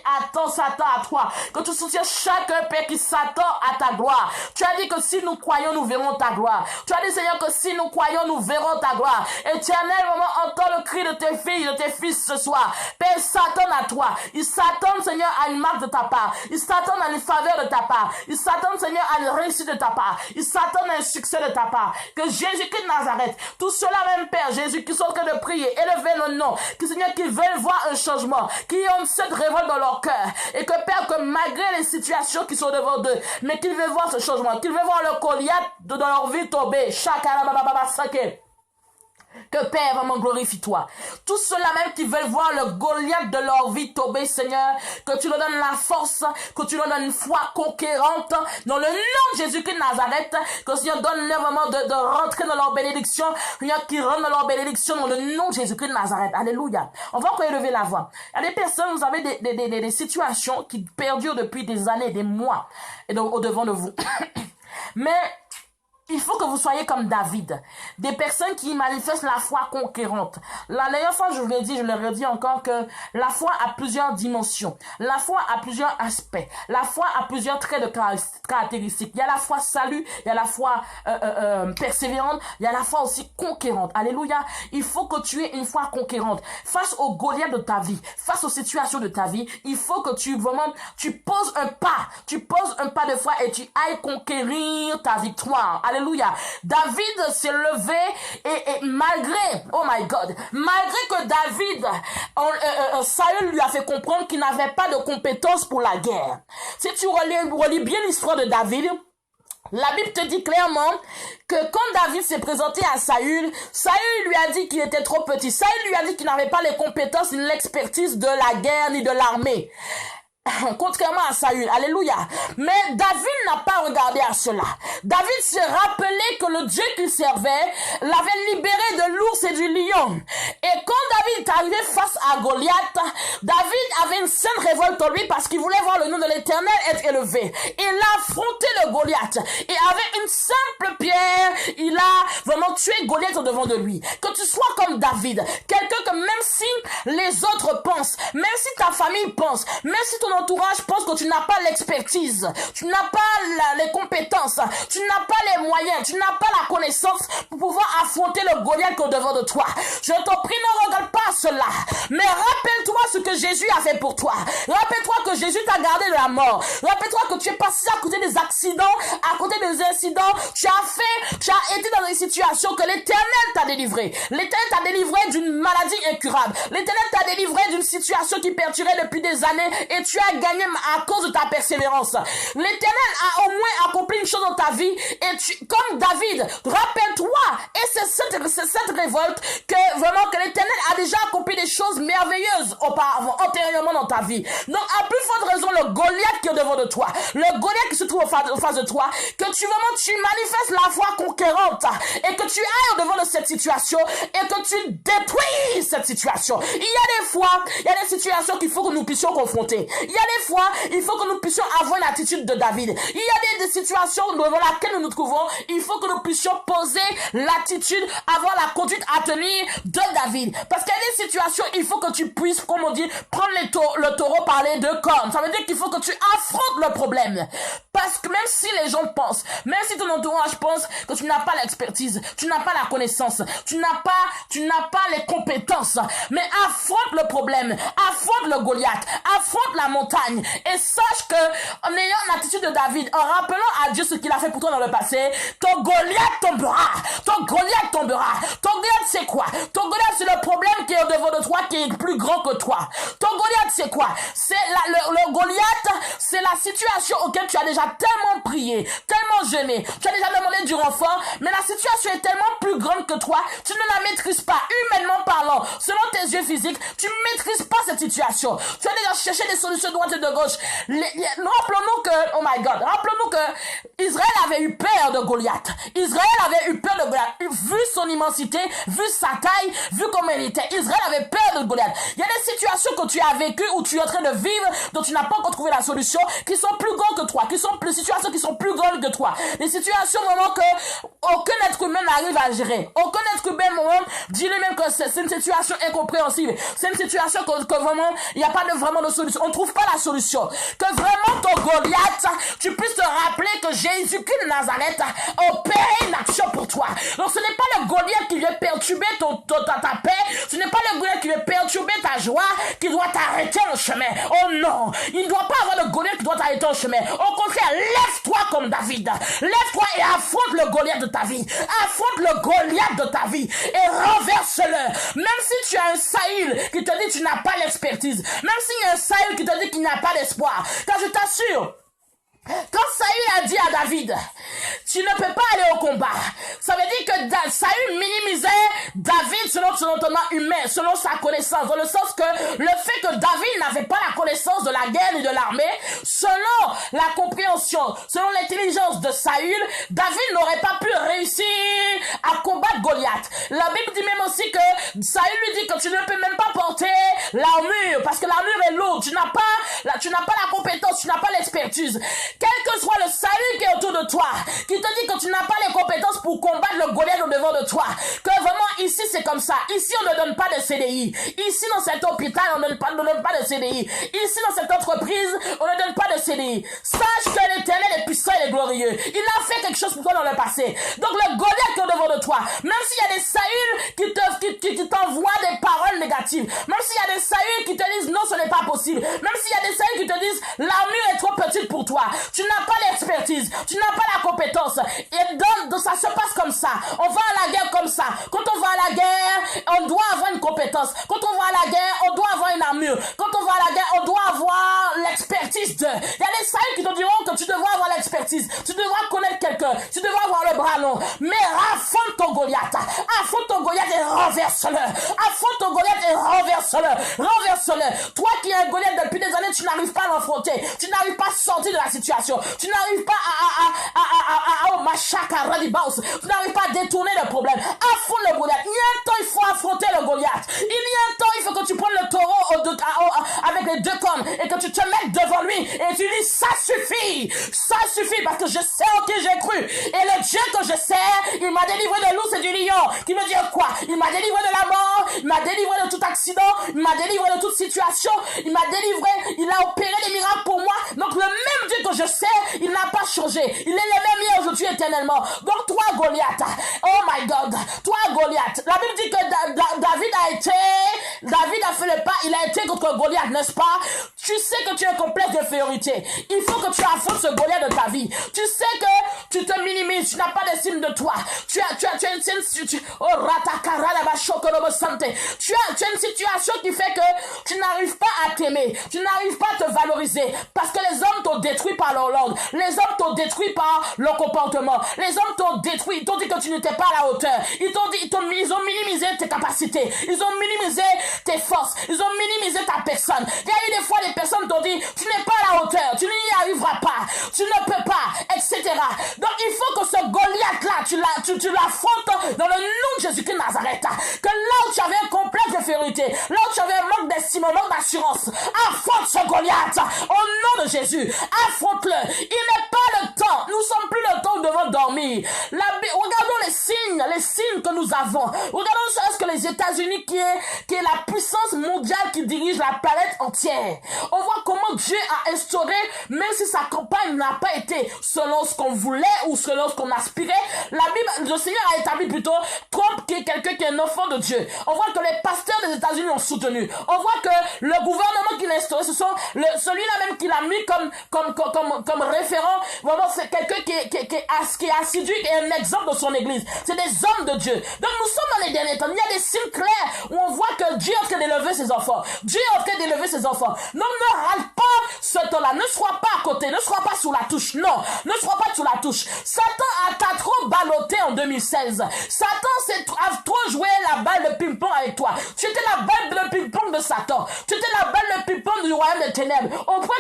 s'attend à toi. Que tu soutiennes chacun, Père, qui s'attend à ta gloire. Tu as dit que si nous croyons, nous verrons ta gloire. Tu as dit, Seigneur, que si nous croyons, nous verrons ta gloire. Éternel, maman, entends le cri de tes filles, de tes fils ce soir. Père, ils s'attendent à toi. Ils s'attendent, Seigneur, à une marque de ta part. Ils s'attendent à une faveur de ta part. Ils s'attendent, Seigneur, à une réussite de ta part. Ils s'attendent à un succès de ta part. Que Jésus-Christ de Nazareth, tout cela même, Père, Jésus, qui sont en train de prier, élever le nom, qui, Seigneur, qui veulent voir un changement, qui ont cette révolte dans leur cœur, et que, Père, que malgré les situations qui sont devant eux, mais qu'ils veulent voir ce changement, qu'ils veulent voir le Goliath dans leur vie tomber. Que Père, vraiment glorifie-toi. Tous ceux-là même qui veulent voir le Goliath de leur vie tomber, Seigneur, que tu leur donnes la force, que tu leur donnes une foi conquérante, dans le nom de Jésus-Christ de Nazareth, que Seigneur donne-leur vraiment de rentrer dans leur bénédiction, Seigneur, qui rentrent dans leur bénédiction, dans le nom de Jésus-Christ de Nazareth. Alléluia. On va encore élever la voix. Il y a des personnes, vous avez des situations qui perdurent depuis des années, des mois, et donc au-devant de vous. Mais il faut que vous soyez comme David, des personnes qui manifestent la foi conquérante. La dernière fois, je vous l'ai dit, je le redis encore, que la foi a plusieurs dimensions. La foi a plusieurs aspects. La foi a plusieurs traits de caractéristiques. Il y a la foi salut, il y a la foi persévérante, il y a la foi aussi conquérante. Alléluia. Il faut que tu aies une foi conquérante. Face aux Goliaths de ta vie, face aux situations de ta vie, il faut que tu poses un pas. Tu poses un pas de foi et tu ailles conquérir ta victoire. Alléluia. David s'est levé et malgré, oh my God, malgré que David, Saül lui a fait comprendre qu'il n'avait pas de compétences pour la guerre. Si tu relis bien l'histoire de David, la Bible te dit clairement que quand David s'est présenté à Saül, Saül lui a dit qu'il était trop petit. Saül lui a dit qu'il n'avait pas les compétences ni l'expertise de la guerre ni de l'armée. Contrairement à Saül, alléluia. Mais David n'a pas regardé à cela. David s'est rappelé que le Dieu qu'il servait l'avait libéré de l'ours et du lion. Et quand David est arrivé face à Goliath, David avait une sainte révolte en lui parce qu'il voulait voir le nom de l'Éternel être élevé. Il a affronté le Goliath et avec une simple pierre, il a vraiment tué Goliath au devant de lui. Que tu sois comme David, quelqu'un que même si les autres pensent, même si ta famille pense, même si ton entourage pense que tu n'as pas l'expertise, tu n'as pas les compétences, tu n'as pas les moyens, tu n'as pas la connaissance pour pouvoir affronter le Goliath au devant de toi. Je t'en prie, ne regarde pas cela, mais rappelle-toi ce que Jésus a fait pour toi. Rappelle-toi que Jésus t'a gardé de la mort. Rappelle-toi que tu es passé à côté des accidents, à côté des incidents. Tu as été dans des situations que l'Éternel t'a délivré. L'Éternel t'a délivré d'une maladie incurable. L'Éternel t'a délivré d'une situation qui perdurait depuis des années et tu as gagné à cause de ta persévérance. L'Éternel a au moins accompli une chose dans ta vie et comme David, rappelle-toi, et c'est cette révolte que vraiment que l'Éternel a déjà accompli des choses merveilleuses auparavant, antérieurement dans ta vie. Donc à plus forte raison, le Goliath qui est devant de toi, le Goliath qui se trouve en face de toi, que tu manifestes la foi conquérante et que tu ailles au devant de cette situation et que tu détruis cette situation. Il y a des fois, il y a des situations qu'il faut que nous puissions confronter. Il y a des fois, il faut que nous puissions avoir une attitude de David. Il y a des situations devant laquelle nous nous trouvons, il faut que nous puissions poser l'attitude, avoir la conduite à tenir de David. Parce qu'il y a des situations, il faut que tu puisses, comme on dit, prendre le taureau par les deux cornes. Ça veut dire qu'il faut que tu affrontes le problème. Parce que même si les gens pensent, même si ton entourage pense que tu n'as pas l'expertise, tu n'as pas la connaissance, tu n'as pas les compétences, mais affronte le problème, affronte le Goliath, affronte la montagne et sache que en ayant l'attitude de David, en rappelant à Dieu ce qu'il a fait pour toi dans le passé, ton Goliath tombera, ton Goliath tombera. Ton Goliath c'est quoi? Ton Goliath c'est le problème qui est au-devant de toi qui est plus grand que toi. Ton Goliath c'est quoi? C'est le Goliath, c'est la situation auquel tu as déjà tellement prié, tellement jeûné, tu as déjà demandé du renfort, mais la situation est tellement plus grande que toi, tu ne la maîtrises pas, humainement parlant, selon tes yeux physiques, tu ne maîtrises pas cette situation. Tu as déjà cherché des solutions de droite et de gauche. Rappelons-nous que, oh my God, rappelons-nous que Israël avait eu peur de Goliath. Israël avait eu peur de Goliath. Vu son immensité, vu sa taille, vu comment il était, Israël avait peur de Goliath. Il y a des situations que tu as vécues ou tu es en train de vivre, dont tu n'as pas encore trouvé la solution, qui sont plus grandes que toi, des situations qui sont plus grandes que toi. Des situations vraiment que aucun être humain n'arrive à gérer. Aucun être humain dit lui-même que c'est une situation incompréhensible. C'est une situation que vraiment, il n'y a pas vraiment de solution. On ne trouve pas la solution. Que vraiment ton Goliath, tu puisses te rappeler que Jésus-Christ de Nazareth a opéré une action pour toi. Donc ce n'est pas le Goliath qui vient perturber ta paix. Ce n'est pas le Goliath qui vient perturber ta joie qui doit t'arrêter en chemin. Oh non, il ne doit pas avoir le Goliath qui doit t'arrêter en chemin. Au contraire, lève-toi comme David. Lève-toi et affronte le Goliath de ta vie. Affronte le Goliath de ta vie et renverse-le. Même si tu as un Saül qui te dit que tu n'as pas l'expertise, même s'il y a un Saül qui te dit qu'il n'a pas d'espoir, car je t'assure, quand Saül a dit à David, tu ne peux pas aller au combat, ça veut dire que Saül minimisait David selon son entendement humain, selon sa connaissance, dans le sens que le fait que David n'avait pas la connaissance de la guerre et de l'armée, selon la compréhension, selon l'intelligence de Saül, David n'aurait pas pu réussir à combattre Goliath. La Bible dit même aussi que Saül lui dit que tu ne peux même pas porter l'armure, parce que l'armure est lourde, tu n'as pas la compétence, tu n'as pas l'expertise. Quel que soit le salut qui est autour de toi, qui te dit que tu n'as pas les compétences pour combattre le Goliath au devant de toi, que vraiment ici c'est comme ça, ici on ne donne pas de CDI, ici dans cet hôpital on ne donne pas de CDI, ici dans cette entreprise on ne donne pas de CDI. Sache que l'Éternel est puissant et glorieux, il a fait quelque chose pour toi dans le passé. Donc le Goliath qui est au devant de toi, même s'il y a des Saül qui t'envoient des paroles négatives, même s'il y a des Saül qui te disent non ce n'est pas possible, même s'il y a des Saül qui te disent l'armure est trop petite pour toi, tu n'as pas l'expertise, tu n'as pas la compétence. Et donc ça se passe comme ça. On va à la guerre comme ça. Quand on va à la guerre, on doit avoir une compétence. Quand on va à la guerre, on doit avoir une armure. Quand on va à la guerre, on doit avoir l'expertise de. Il y a des sailles qui te diront que tu devras avoir l'expertise. Tu devras connaître quelqu'un. Tu devras avoir le bras long. Mais affronte ton Goliath. Affronte ton Goliath et renverse-le. Affronte ton Goliath et renverse-le. Renverse-le. Toi qui es un Goliath depuis des années, tu n'arrives pas à l'affronter. Tu n'arrives pas à sortir de la situation. Tu n'arrives pas tu n'arrives pas à détourner le problème. Affronte le Goliath. Il y a un temps, il faut affronter le Goliath. Il y a un temps, il faut que tu prennes le taureau avec les deux cornes et que tu te mettes devant lui et tu dis ça suffit parce que je sais en qui j'ai cru et le Dieu que je sais, il m'a délivré de l'ours et du lion. Qui veut dire quoi? Il m'a délivré de la mort, il m'a délivré de tout accident, il m'a délivré de toute situation, il m'a délivré, il a opéré des miracles pour moi. Donc le même Dieu que je sais, il n'a pas changé. Il est le même hier, aujourd'hui, éternellement. Donc toi, Goliath, oh my God, toi, Goliath, la Bible dit que David a fait le pas, il a été contre Goliath, n'est-ce pas? Tu sais que tu es un complexe d'infériorité. Il faut que tu affrontes ce Goliath de ta vie. Tu sais que tu te minimises, tu n'as pas d'estime de toi. Tu as une situation qui fait que tu n'arrives pas à t'aimer, tu n'arrives pas à te valoriser parce que les hommes t'ont détruit par leur langue, les hommes t'ont détruit par leur comportement, les hommes t'ont détruit, ils t'ont dit que tu n'étais pas à la hauteur, ils ont minimisé tes capacités, ils ont minimisé tes forces, ils ont minimisé ta personne. Il y a eu des fois des personnes t'ont dit tu n'es pas à la hauteur, tu n'y arriveras pas, tu ne peux pas, etc. Donc il faut que ce Goliath là tu l'affrontes dans le nom de Jésus-Christ de Nazareth. Que là où tu avais un complexe d'infériorité, là où tu avais un manque d'estime, un manque d'assurance, affronte ce Goliath au nom de Jésus. Affronte-le. Il n'est pas le temps temps. Nous sommes plus le temps où nous devons dormir. Regardons les signes que nous avons. Regardons ce que les États-Unis qui est la puissance mondiale qui dirige la planète entière. On voit comment Dieu a instauré, même si sa campagne n'a pas été selon ce qu'on voulait ou selon ce qu'on aspirait, la Bible, le Seigneur a établi plutôt Trump qui est quelqu'un qui est un enfant de Dieu. On voit que les pasteurs des États-Unis l'ont soutenu. On voit que le gouvernement qu'il a instauré, ce sont celui-là même qu'il a mis comme référent. Vraiment, c'est quelqu'un qui est assidu et un exemple de son église. C'est des hommes de Dieu. Donc nous sommes dans les derniers temps. Il y a des signes clairs où on voit que Dieu est en train d'élever ses enfants. Dieu est en train d'élever ses enfants. Donc ne râle pas ce temps-là. Ne sois pas à côté. Ne sois pas sous la touche. Non. Ne sois pas sous la touche. Satan t'a trop ballotté en 2016. Satan a trop joué la balle de ping-pong avec toi. Tu étais la balle de ping-pong de Satan. Tu étais la balle de ping-pong du royaume des ténèbres. Au point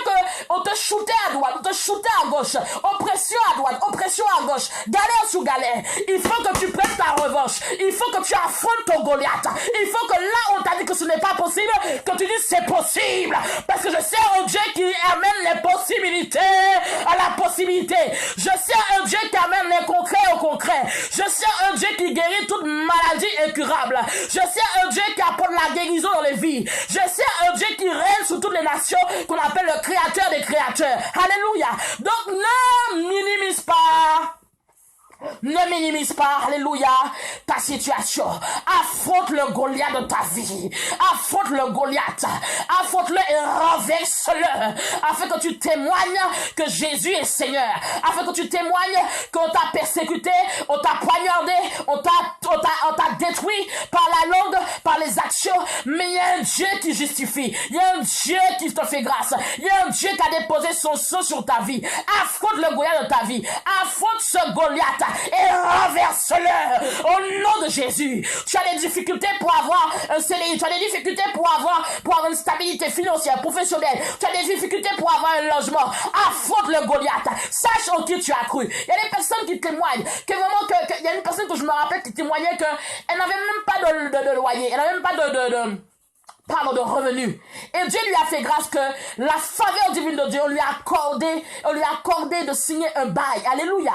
qu'on te shootait à droite, on te shootait à gauche. Oppression à droite, oppression à gauche. Galère sous galère. Il faut que tu prennes ta revanche. Il faut que tu affrontes ton Goliath. Il faut que là, on t'a dit que ce n'est pas possible, que tu dises c'est possible. Parce que je sais un Dieu qui amène les possibilités à la possibilité. Je sais un Dieu qui amène les concrets au concret. Je sais un Dieu qui guérit toute maladie incurable. Je sais un Dieu qui apporte la guérison dans les vies. Je sais un Dieu qui règne sur toutes les nations, qu'on appelle le créateur des créateurs. Alléluia. Donc ne minimise pas. Ne minimise pas, alléluia, ta situation. Affronte le Goliath de ta vie. Affronte le Goliath. Affronte-le et renverse-le. Afin que tu témoignes que Jésus est Seigneur. Afin que tu témoignes qu'on t'a persécuté, on t'a poignardé, on t'a détruit par la langue, par les actions. Mais il y a un Dieu qui justifie. Il y a un Dieu qui te fait grâce. Il y a un Dieu qui a déposé son sang sur ta vie. Affronte le Goliath de ta vie. Affronte ce Goliath et renverse-le au nom de Jésus. Tu as des difficultés pour avoir un CDI, tu as des difficultés pour avoir une stabilité financière, professionnelle, tu as des difficultés pour avoir un logement. Affronte le Goliath. Sache en qui tu as cru. Il y a des personnes qui témoignent que vraiment il y a une personne que je me rappelle qui témoignait qu'elle n'avait même pas de loyer, elle n'avait même pas de revenus. Et Dieu lui a fait grâce que la faveur divine de Dieu, on lui a accordé de signer un bail. Alléluia.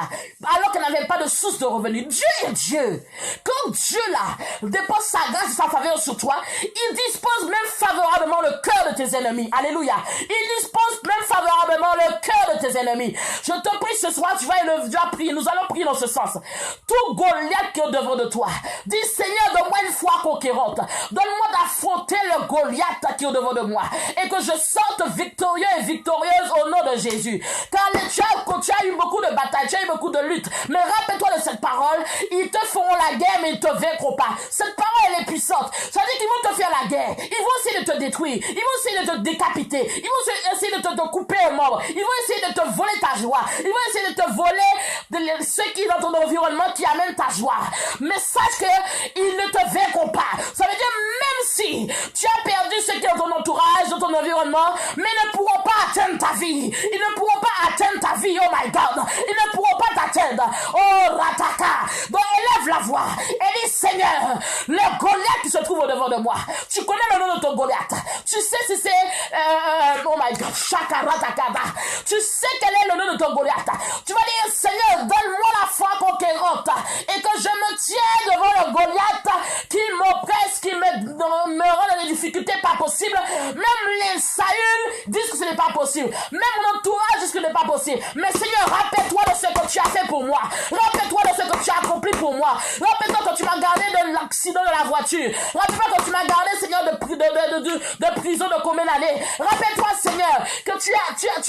Alors qu'elle n'avait pas de source de revenus. Dieu est Dieu. Quand Dieu là dépose sa grâce et sa faveur sur toi, il dispose même favorablement le cœur de tes ennemis. Alléluia. Il dispose même favorablement le cœur de tes ennemis. Je te prie ce soir, tu vas prier. Nous allons prier dans ce sens. Tout Goliath qui est au-devant de toi, dis Seigneur, donne-moi une foi conquérante. Donne-moi d'affronter le Goliath qui est au-devant de moi. Et que je sorte victorieux et victorieuse au nom de Jésus. Car tu as eu beaucoup de batailles, tu as eu beaucoup de luttes. Mais rappelle-toi de cette parole. Ils te feront la guerre, mais ils ne te vaincront pas. Cette parole, elle est puissante. Ça veut dire qu'ils vont te faire la guerre. Ils vont essayer de te détruire. Ils vont essayer de te décapiter. Ils vont essayer de te couper un membre. Ils vont essayer de te voler ta joie. Ils vont essayer de te voler ce qui est dans ton environnement qui amène ta joie. Mais sache qu'ils ne te vaincront pas. Ça veut dire même si tu as perdu ce qui est dans ton entourage, dans ton environnement, mais ils ne pourront pas atteindre ta vie. Ils ne pourront pas atteindre ta vie, oh my God. Ils ne pourront pas t'atteindre. Oh, rataka. Donc élève la voix et dis Seigneur, le Goliath qui se trouve au-devant de moi. Tu connais le nom de ton Goliath. Tu sais si c'est, oh my God, Shakaratakada. Tu sais quel est le nom de ton Goliath. Tu vas dire Seigneur, donne-moi la foi conquérante et que je me tienne devant le Goliath qui m'oppresse, qui me rend dans des difficultés pas possibles. Même les Saül disent que ce n'est pas possible. Même mon entourage dit que ce n'est pas possible. Mais Seigneur, rappelle-toi de ce que tu as fait pour moi. Rappelle-toi de ce que tu as accompli pour moi. Rappelle-toi que tu m'as gardé de l'accident de la voiture. Rappelle-toi que tu m'as gardé, Seigneur, de prison de combien d'années. Rappelle-toi, Seigneur, que tu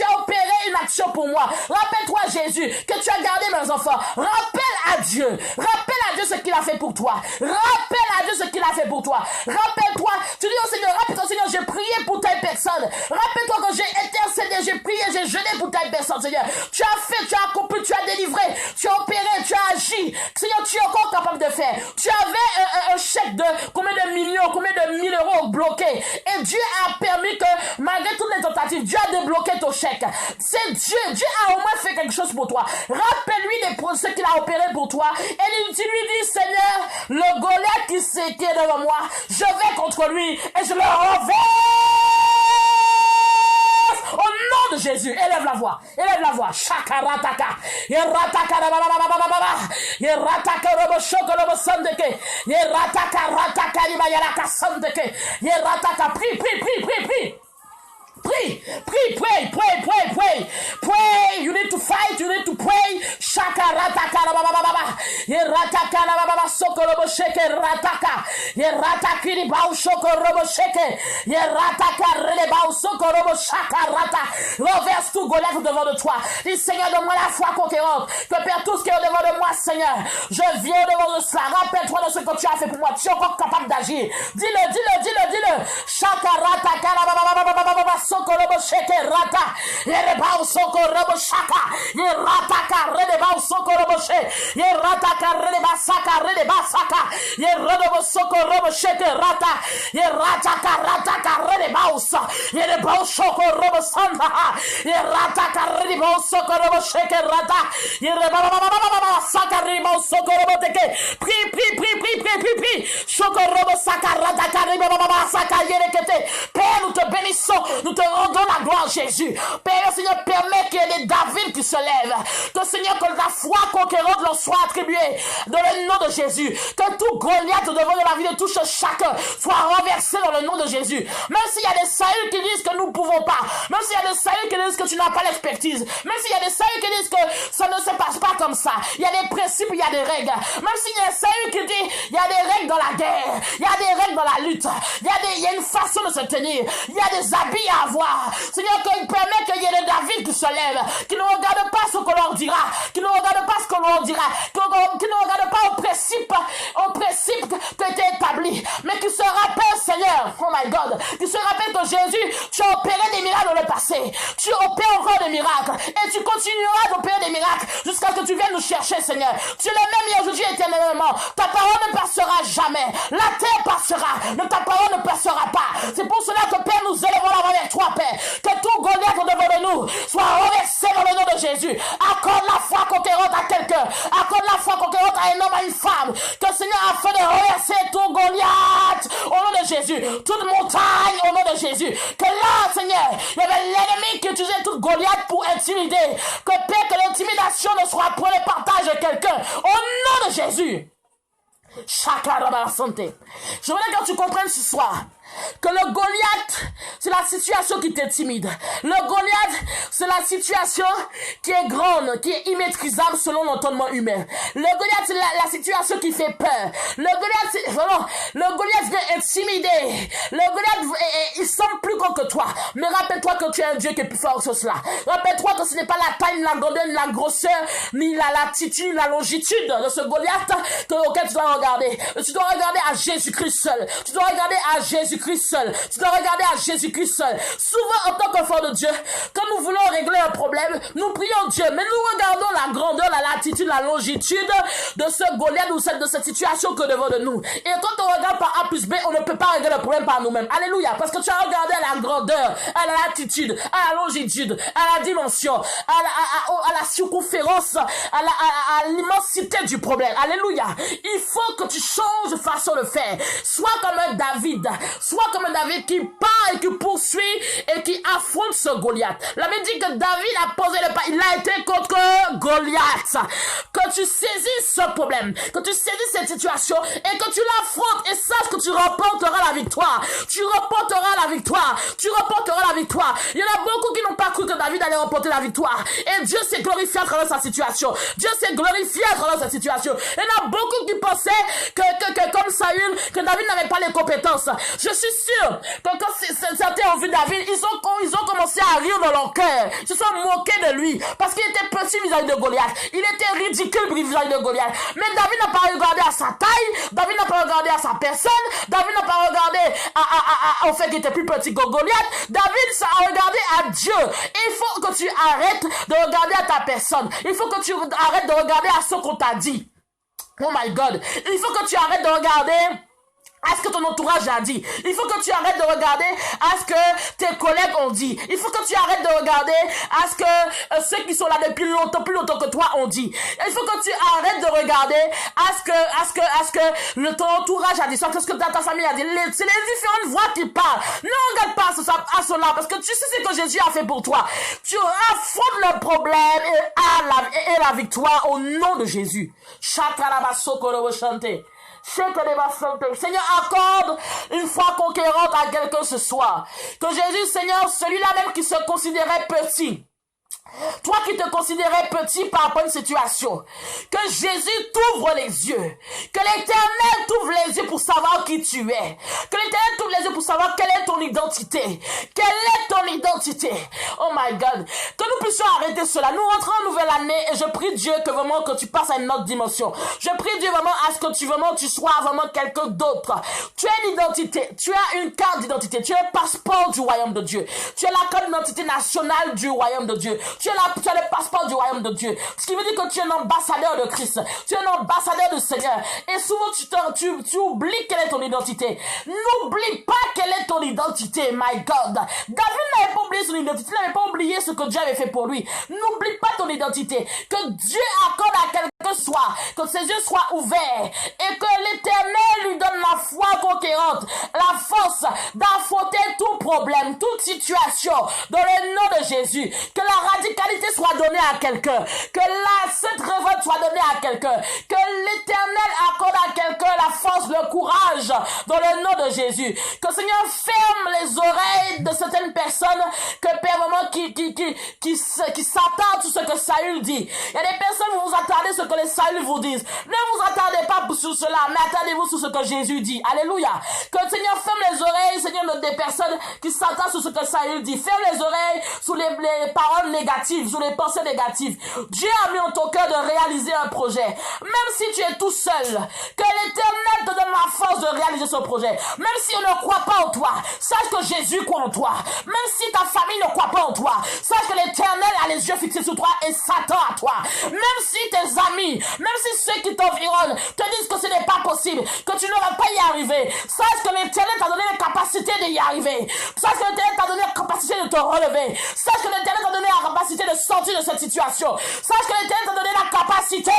as opéré une action pour moi. Rappelle-toi, Jésus, que tu as gardé mes enfants. Rappelle à Dieu. Rappelle à Dieu ce qu'il a fait pour toi. Rappelle à Dieu ce qu'il a fait pour toi. Rappelle-toi. Tu dis au Seigneur, rappelle-toi, Seigneur, j'ai prié pour telle personne. Rappelle-toi que j'ai intercédé, j'ai prié, j'ai jeûné pour telle personne, Seigneur. Tu as fait, tu as accompli, tu as délivré, tu as opéré, tu as agi. Seigneur, tu es encore capable de faire. Tu avais un chèque de combien de millions, combien de 1000 euros bloqués. Et Dieu a permis que, malgré toutes les tentatives, Dieu a débloqué ton chèque. C'est Dieu. Dieu a au moins fait quelque chose pour toi. Rappelle-lui ce qu'il a opéré pour toi. Et tu lui dis, Seigneur, le Goliath qui est devant moi, je vais contre lui et je le renverse au nom nom de Jésus, élève la voix. Élève la voix. Shakarataka. Yerataka rababababababa. Yerataka robo shoko robo sandeke. Yerataka rataka libayaraka sandeke. Yerataka. Prie, prie, prie, prie, prie. Pray, pray, pray, pray, pray, pray. Pray. You need to fight. You need to pray. Shaka rataka la baba baba. Ye rataka la baba soko robo sheke rataka. Ye rataki li bau soko robo sheke. Ye rataka rele bau soko robo shaka rata. Renverse tout Goliath devant de toi. Dis Seigneur, donne-moi la foi conquérante. Que Père, tout ce qui est devant de moi, Seigneur. Je viens devant de cela. Rappelle-toi de ce que tu as fait pour moi. Tu es encore capable d'agir. Dis-le, dis-le, dis-le, dis-le. Shaka rataka la baba baba baba. Sokorobo sheke rata, yerebao sokorobo shaka, yerataka redebao sokorobo she, yerataka redeba saka redeba saka, yerobo sokorobo sheke rata, yerataka rataka redebao sa, yerebao sokorobo sanda, yerataka redebao sokorobo sheke rata, yerebao saka redebao sokorobo teke, prie, prie, prie, prie, prie, prie, prie, sokorobo saka rataka redebao saka yerekete. Père, nous te bénissons, nous te rendons la gloire, Jésus. Père, Seigneur, permet qu'il y ait des David qui se lèvent. Que, Seigneur, que la foi conquérante leur soit attribuée dans le nom de Jésus. Que tout Goliath devant la vie de tout chacun soit renversé dans le nom de Jésus. Même s'il y a des saluts qui disent que nous ne pouvons pas. Même s'il y a des saluts qui disent que tu n'as pas l'expertise. Même s'il y a des saluts qui disent que ça ne se passe pas comme ça. Il y a des principes, il y a des règles. Même s'il y a des saluts qui disent il y a des règles dans la guerre. Il y a des règles dans la lutte. Il y a une façon de se tenir. Il y a des habits à avoir. Seigneur, qu'il permet qu'il y ait des David qui se lèvent, qui ne regardent pas ce qu'on leur dira, qui ne regardent pas ce qu'on leur dira, qui ne regardent pas au principe qui était établi, mais qui se rappellent, Seigneur, oh my God, qui se rappellent que Jésus, tu as opéré des miracles dans le passé, tu opères encore des miracles, et tu continueras d'opérer des miracles jusqu'à ce que tu viennes nous chercher, Seigneur. Tu es le même hier, aujourd'hui, éternellement. Ta parole ne passera jamais. La terre passera, mais ta parole ne passera pas. C'est pour cela que, Père, nous élevons la main vers toi, Père. Que tout Goliath devant de nous soit renversé dans le nom de Jésus. Accorde la foi conquérante à quelqu'un. Accorde la foi conquérante à un homme, à une femme. Que, Seigneur, afin de renverser tout Goliath au nom de Jésus. Toute montagne au nom de Jésus. Que là, Seigneur, il y avait l'ennemi qui utilisait toute Goliath pour intimider. Que, Père, que l'intimidation ne soit point le partage de quelqu'un. Au nom de Jésus. Santé. Je voudrais que tu comprennes ce soir que le Goliath, c'est la situation qui t'intimide. Le Goliath, c'est la situation qui est grande, qui est immaîtrisable selon l'entendement humain. Le Goliath, c'est la situation qui fait peur. Le Goliath, c'est vraiment, le Goliath vient intimider. Le Goliath, il semble plus grand que toi. Mais rappelle-toi que tu es un Dieu qui est plus fort que cela. Rappelle-toi que ce n'est pas la taille, ni la grandeur, ni la grosseur, ni la latitude, ni la longitude de ce Goliath auquel tu dois regarder. Tu dois regarder à Jésus-Christ seul. Tu dois regarder à Jésus-Christ seul. Tu dois regarder à Jésus-Christ seul. Souvent, en tant qu'enfant de Dieu, quand nous voulons régler un problème, nous prions Dieu, mais nous regardons la grandeur, la latitude, la longitude de ce Goliath ou de cette situation que devant de nous. Et quand on regarde par A plus B, on ne peut pas régler le problème par nous-mêmes. Alléluia. Parce que tu as regardé à la grandeur, à la latitude, à la longitude, à la dimension, à la circonférence, à l'immensité du problème. Alléluia. Il faut que tu changes de façon de faire. Sois comme un David. Sois comme un David qui part et qui poursuit et qui affronte ce Goliath. La Bible dit que David a posé le pas. Il a été contre Goliath. Que tu saisisses ce problème, que tu saisisses cette situation et que tu l'affrontes et sache que tu remporteras la victoire. Tu remporteras la victoire. Tu remporteras la victoire. Il y en a beaucoup qui n'ont pas cru que David allait remporter la victoire. Et Dieu s'est glorifié à travers sa situation. Dieu s'est glorifié à travers sa situation. Il y en a beaucoup qui pensaient que comme Saül, que David n'avait pas les compétences. Je suis sûr que quand certains ont vu David, ils ont commencé à rire dans leur cœur. Ils se sont moqués de lui parce qu'il était petit vis-à-vis de Goliath. Il était ridicule vis-à-vis de Goliath. Mais David n'a pas regardé à sa taille. David n'a pas regardé à sa personne. David n'a pas regardé au fait qu'il était plus petit que Goliath. David a regardé à Dieu. Et il faut que tu arrêtes de regarder à ta personne. Il faut que tu arrêtes de regarder à ce qu'on t'a dit. Oh my God. Il faut que tu arrêtes de regarder à ce que ton entourage a dit. Il faut que tu arrêtes de regarder à ce que tes collègues ont dit. Il faut que tu arrêtes de regarder à ce que ceux qui sont là depuis longtemps, plus longtemps que toi ont dit. Il faut que tu arrêtes de regarder à ce que ton entourage a dit, à ce que ta famille a dit. C'est les différentes voix qui parlent. Ne regarde pas à cela parce que tu sais ce que Jésus a fait pour toi. Tu affrontes le problème et la victoire au nom de Jésus. Seigneur, accorde une foi conquérante à quelqu'un ce soir. Que Jésus, Seigneur, celui-là même qui se considérait petit, toi qui te considérais petit par rapport à une situation, que Jésus t'ouvre les yeux, que l'Éternel t'ouvre les yeux pour savoir qui tu es, que l'Éternel t'ouvre les yeux pour savoir quelle est ton identité, quelle est ton identité. Oh my God, que nous puissions arrêter cela. Nous rentrons en nouvelle année et je prie Dieu que vraiment que tu passes à une autre dimension. Je prie Dieu vraiment à ce que tu sois vraiment quelqu'un d'autre. Tu as une identité, tu as une carte d'identité, tu as un passeport du royaume de Dieu, tu as la carte d'identité nationale du royaume de Dieu. Tu as le passeport du royaume de Dieu. Ce qui veut dire que tu es un ambassadeur de Christ. Tu es un ambassadeur du Seigneur. Et souvent, tu oublies quelle est ton identité. N'oublie pas quelle est ton identité, my God. David n'avait pas oublié son identité. Il n'avait pas oublié ce que Dieu avait fait pour lui. N'oublie pas ton identité. Que Dieu accorde à quelqu'un soit, que ses yeux soient ouverts et que l'Éternel lui donne la foi conquérante, la force d'affronter tout problème, toute situation dans le nom de Jésus. Que la radicalité soit donnée à quelqu'un, que cette révolte soit donnée à quelqu'un, que l'Éternel accorde à quelqu'un la force, le courage dans le nom de Jésus. Que Seigneur ferme les oreilles de certaines personnes que Père vraiment qui s'attendent à tout ce que Saül dit. Il y a des personnes, vous vous attendez à ce que les Saül vous disent. Ne vous attendez pas sur cela, mais attendez-vous sur ce que Jésus dit. Alléluia. Que le Seigneur ferme les oreilles, Seigneur, des personnes qui s'attendent sur ce que Saül dit. Ferme les oreilles sur les paroles négatives, sur les pensées négatives. Dieu a mis en ton cœur de réaliser un projet. Même si tu es tout seul, que l'Éternel te donne la force de réaliser ce projet. Même si on ne croit pas en toi, sache que Jésus croit en toi. Même si ta famille ne croit pas en toi, sache que l'Éternel a les yeux fixés sur toi et s'attend à toi. Même si tes amis, même si ceux qui t'environnent te disent que ce n'est pas possible, que tu ne vas pas y arriver, sache que l'Éternel t'a donné la capacité d'y arriver. Sache que l'Éternel t'a donné la capacité de te relever. Sache que l'Éternel t'a donné la capacité de sortir de cette situation. Sache que l'Éternel t'a donné la capacité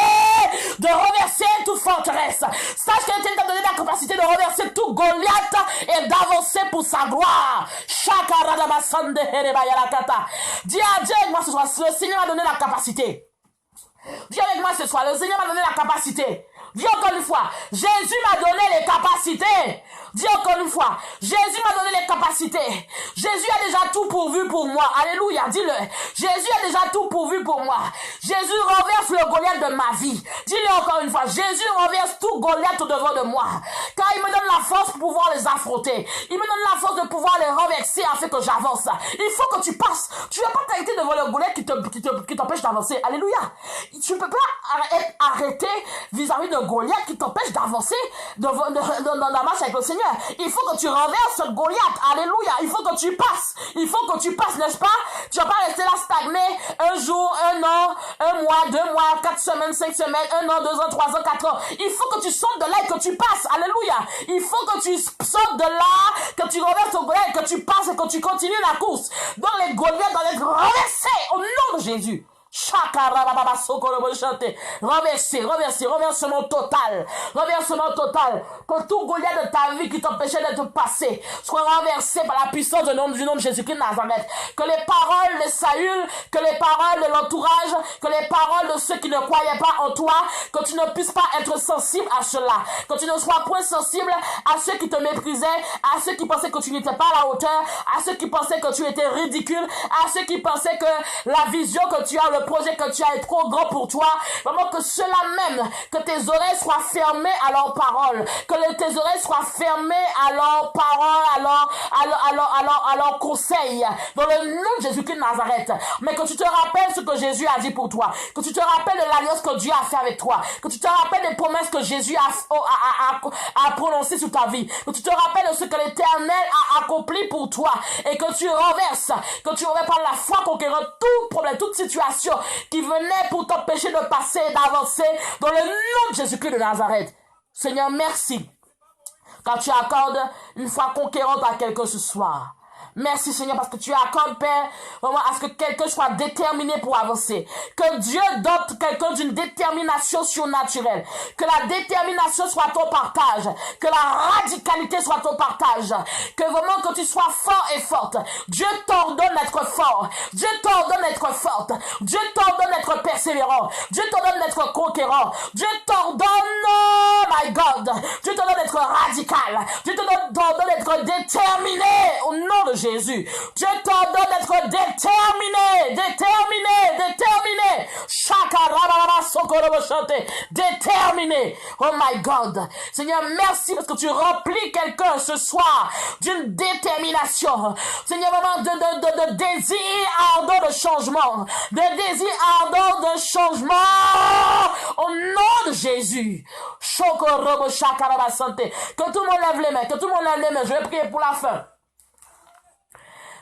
de renverser toute forteresse. Sache que l'Éternel t'a donné la capacité de renverser tout Goliath et d'avancer pour sa gloire. Dis à Dieu avec moi ce soir, le Seigneur m'a donné la capacité. Dis avec moi ce soir, le Seigneur m'a donné la capacité. Dis encore une fois, Jésus m'a donné les capacités. Dis encore une fois, Jésus m'a donné les capacités. Jésus a déjà tout pourvu pour moi. Alléluia, dis-le. Jésus a déjà tout pourvu pour moi. Jésus renverse le Goliath de ma vie. Dis-le encore une fois, Jésus renverse tout Goliath au devant de moi. Car il me donne la force pour pouvoir les affronter. Il me donne la force de pouvoir les renverser afin que j'avance. Il faut que tu passes. Tu ne vas pas t'arrêter devant le Goliath qui t'empêche d'avancer. Alléluia. Tu ne peux pas être arrêté vis-à-vis de Goliath qui t'empêche d'avancer dans la marche avec le Seigneur. Il faut que tu renverses ce Goliath. Alléluia. Il faut que tu passes. Il faut que tu passes, n'est-ce pas? Tu vas pas rester là stagné un jour, un an, un mois, 2 mois, 4 semaines, 5 semaines, 1 an, 2 ans, 3 ans, 4 ans. Il faut que tu sortes de là et que tu passes. Alléluia. Il faut que tu sortes de là, que tu renverses ce Goliath, que tu passes et que tu continues la course. Dans les Goliaths, dans les renversés au nom de Jésus. Renversement total. Renversement total. Que tout Goliath de ta vie qui t'empêchait d'être passé soit renversé par la puissance du nom de Jésus-Christ de Nazareth. Que les paroles de Saül, que les paroles de l'entourage, que les paroles de ceux qui ne croyaient pas en toi, que tu ne puisses pas être sensible à cela. Que tu ne sois point sensible à ceux qui te méprisaient, à ceux qui pensaient que tu n'étais pas à la hauteur, à ceux qui pensaient que tu étais ridicule, à ceux qui pensaient que la vision que tu as, le projet que tu as est trop grand pour toi. Vraiment que cela même, que tes oreilles soient fermées à leurs paroles, que tes oreilles soient fermées à leurs paroles, à leurs conseils, dans le nom de Jésus-Christ de Nazareth. Mais que tu te rappelles ce que Jésus a dit pour toi, que tu te rappelles de l'alliance que Dieu a fait avec toi, que tu te rappelles des promesses que Jésus a prononcées sur ta vie, que tu te rappelles de ce que l'Éternel a accompli pour toi, et que tu renverses par la foi conquérante tout problème, toute situation qui venait pour t'empêcher de passer et d'avancer dans le nom de Jésus-Christ de Nazareth. Seigneur, merci. car tu accordes une foi conquérante à quelqu'un ce soir. Merci Seigneur parce que tu accordes, Père, vraiment à ce que quelqu'un soit déterminé pour avancer. Que Dieu dote quelqu'un d'une détermination surnaturelle. Que la détermination soit ton partage. Que la radicalité soit ton partage. Que vraiment que tu sois fort et forte. Dieu t'ordonne d'être fort. Dieu t'ordonne d'être forte. Dieu t'ordonne d'être persévérant. Dieu t'ordonne d'être conquérant. Dieu t'ordonne, oh my God. Dieu t'ordonne d'être radical. Dieu t'ordonne d'être déterminé au nom de Jésus. Dieu t'ordonne d'être déterminé. Déterminé. Oh my God. Seigneur, merci parce que tu remplis quelqu'un ce soir d'une détermination. Seigneur, vraiment de désir ardent de changement. De désir ardent de changement. Au nom de Jésus. Que tout le monde lève les mains. Que tout le monde lève les mains. Je vais prier pour la fin.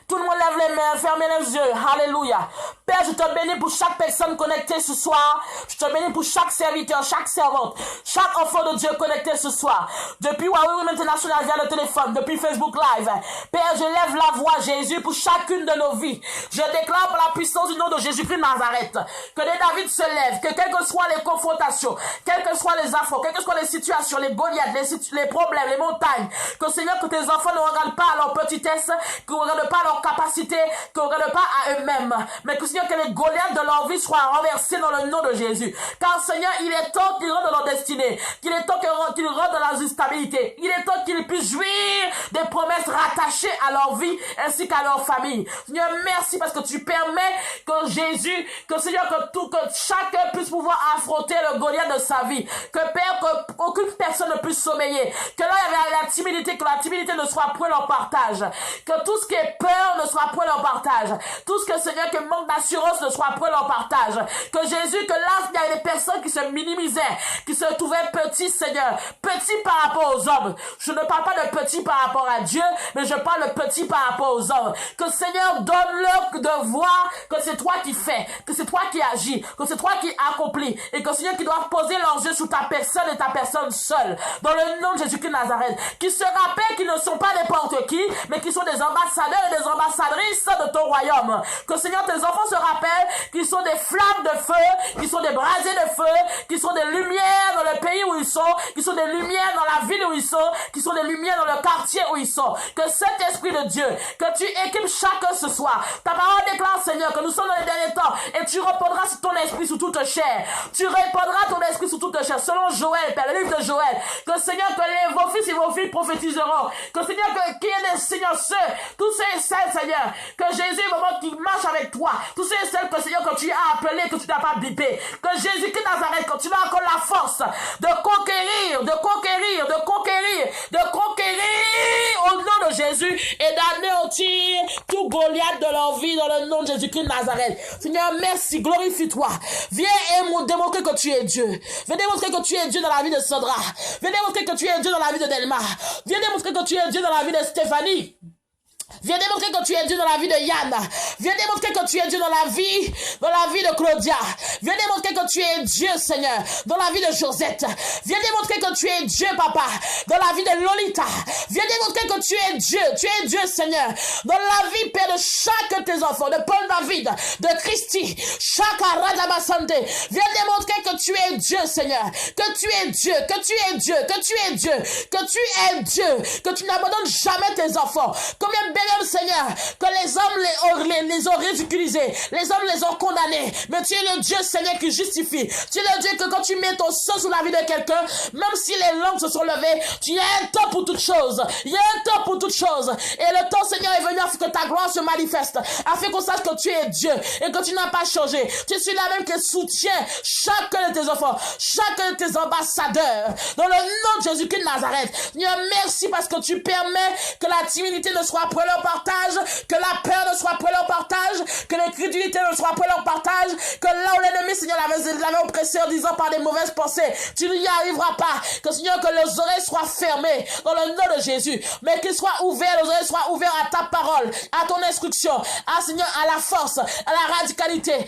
Tout le monde lève les mains, fermez les yeux. Alléluia. Père, je te bénis pour chaque personne connectée ce soir. Je te bénis pour chaque serviteur, chaque servante, chaque enfant de Dieu connecté ce soir. Depuis Huawei International via le téléphone, depuis Facebook Live. Père, je lève la voix, Jésus, pour chacune de nos vies. Je déclare par la puissance du nom de Jésus-Christ de Nazareth que les David se lèvent, que quelles que soient les confrontations, quelles que soient les affronts, quelles que soient les situations, les Goliaths, les problèmes, les montagnes, que Seigneur, que tes enfants ne regardent pas à leur petitesse, qu'ils ne regardent pas à leur capacité, qu'ils ne regardent pas à eux-mêmes, mais que Seigneur, que les Goliaths de leur vie soient renversés dans le nom de Jésus. Car Seigneur, il est temps qu'ils rentrent dans leur destinée, qu'il est temps qu'ils rentrent dans la instabilité, il est temps qu'ils puissent jouir des promesses rattachées à leur vie ainsi qu'à leur famille. Seigneur, merci parce que tu permets que Jésus, que Seigneur, que chacun puisse pouvoir affronter le Goliath de sa vie, que Père, qu'aucune personne ne puisse sommeiller, que là il y avait la timidité, que la timidité ne soit point leur partage, que tout ce qui est peur ne soit point leur partage, tout ce que Seigneur, que manque d'assurance ne soit point leur partage, que Jésus, que là il y avait des personnes qui se minimisaient, qui se trouvaient petits, Seigneur, petits par rapport aux hommes. Je ne parle pas de petits par rapport à Dieu, mais je parle de petits par rapport aux hommes. Que Seigneur, donne-leur de voir que c'est toi qui fais, que c'est toi qui agis, que c'est toi qui accomplis, et que Seigneur, qui doivent poser leurs yeux sur ta personne et ta personne seule, dans le nom de Jésus-Christ de Nazareth, qui se rappellent qu'ils ne sont pas n'importe qui, mais qui sont des ambassadeurs et des ambassadrices de ton royaume. Que Seigneur, tes enfants se rappellent qu'ils sont des flammes de feu, qu'ils sont des brasiers de feu, qu'ils sont des lumières dans le pays où ils sont, qu'ils sont des lumières dans la ville où ils sont, qu'ils sont des lumières dans le quartier où ils sont. Que cet esprit de Dieu, que tu équipes chacun ce soir. Ta parole déclare, Seigneur, que nous sommes dans les derniers temps et tu répondras sur ton esprit sous toute chair. Tu répondras ton esprit sous toute chair. Selon Joël, Père, le livre de Joël. Que Seigneur, que vos fils et vos filles prophétiseront. Que Seigneur, qu'il y ait des Seigneur, tous ceux et celles, Seigneur, que Jésus, vraiment, qui marche avec toi. Tous ceux et celles que Seigneur, que tu as appelé, que tu n'as pas bipé. Que Jésus-Christ Nazareth, que tu as encore la force de conquérir, au nom de Jésus et d'anéantir tout Goliath de leur vie dans le nom de Jésus-Christ de Nazareth. Seigneur, merci, glorifie-toi. Viens et démontrer que tu es Dieu. Viens démontrer que tu es Dieu dans la vie de Sandra. Viens démontrer que tu es Dieu dans la vie de Delma. Viens démontrer que tu es Dieu dans la vie de Stéphanie. Viens démontrer que tu es Dieu dans la vie de Yann. Viens démontrer que tu es Dieu dans la vie de Claudia. Viens démontrer que tu es Dieu, Seigneur, dans la vie de Josette. Viens démontrer que tu es Dieu, Papa, dans la vie de Lolita. Viens démontrer que tu es Dieu, Seigneur, dans la vie, Père, de chaque de tes enfants, de Paul David, de Christy, chaque Radabasante. Viens démontrer que tu es Dieu, Seigneur, que tu es Dieu, que tu es Dieu, que tu es Dieu, que tu es Dieu, que tu n'abandonnes jamais tes enfants. Combien même, Seigneur, que les hommes les ont ridiculisés, les hommes les ont condamnés, mais tu es le Dieu, Seigneur, qui justifie. Tu es le Dieu que quand tu mets ton sang sur la vie de quelqu'un, même si les langues se sont levées, tu as un temps pour toutes choses. Il y a un temps pour toutes choses. Et le temps, Seigneur, est venu afin que ta gloire se manifeste, afin qu'on sache que tu es Dieu et que tu n'as pas changé. Tu suis la même qui soutient chacun de tes enfants, chacun de tes ambassadeurs, dans le nom de Jésus-Christ de Nazareth. Seigneur, merci parce que tu permets que la timidité ne soit pas leur partage, que la peur ne soit pas leur partage, que l'incrédulité ne soit pas leur partage, que là où l'ennemi, Seigneur, l'avait oppressé en disant par des mauvaises pensées, tu n'y arriveras pas, que Seigneur, que les oreilles soient fermées dans le nom de Jésus, mais qu'ils soient ouverts, les oreilles soient ouvertes à ta parole, à ton instruction, à Seigneur, à la force, à la radicalité,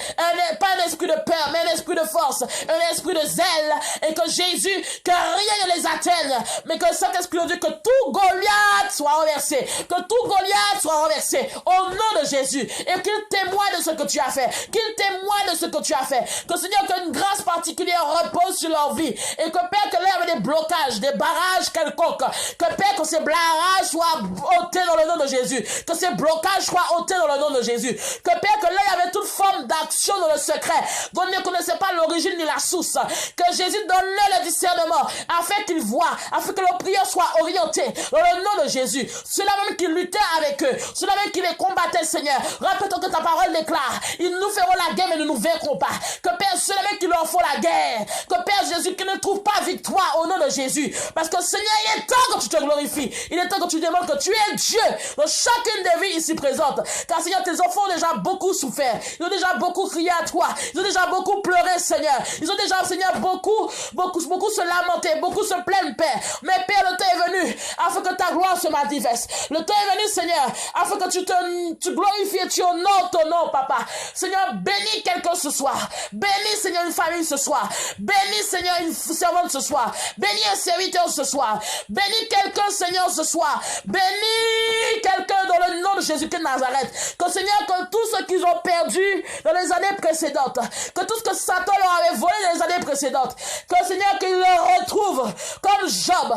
pas un esprit de peur, mais un esprit de force, un esprit de zèle, et que Jésus, que rien ne les atteigne, mais que cet esprit de Dieu, que tout Goliath soit renversé, que tout Goliath soit renversé, au nom de Jésus, et qu'il témoigne de ce que tu as fait, qu'il témoigne de ce que tu as fait, que Seigneur, qu'une grâce particulière repose sur leur vie, et que Père, que là, il y avait des blocages, des barrages quelconques, que Père, que ces barrages soient ôtés dans le nom de Jésus, que ces blocages soient ôtés dans le nom de Jésus, que Père, que là, il y avait toute forme d'action dans le secret, dont ils ne connaissaient pas l'origine ni la source, que Jésus donne-leur le discernement, afin qu'ils voient, afin que leur prière soit orientée, dans le nom de Jésus, ceux-là même qui luttaient avec eux, ceux-là même qui les combattaient, Seigneur, répétons que ta parole déclare, ils nous feront la guerre, mais ne nous vaincront pas, que Père, ceux-là même qui leur font la guerre, que Père Jésus, qui ne trouve pas victoire au nom de Jésus, parce que Seigneur, il est temps que tu te glorifies, il est temps que tu demandes que tu es Dieu dans chacune des vies ici présentes, car Seigneur, tes enfants ont déjà beaucoup souffert, ils ont déjà beaucoup crié à toi, ils ont déjà beaucoup pleuré, Seigneur, ils ont déjà, Seigneur, beaucoup se lamenter, beaucoup se plaindre, Père, mais Père, le temps est venu, afin que ta gloire se manifeste, le temps est venu, Seigneur, afin que tu glorifies et tu honores ton nom, Papa, Seigneur, bénis quelqu'un ce soir, bénis, Seigneur, une famille ce soir, bénis, Seigneur, une servante ce soir, bénis un serviteur ce soir, bénis quelqu'un, Seigneur, ce soir, bénis quelqu'un dans le nom de Jésus-Christ de Nazareth, que Seigneur, que tout ce qu'ils ont perdu dans les années précédentes, que tout ce que Satan leur avait volé dans les années précédentes, que Seigneur, qu'ils le retrouvent comme Job,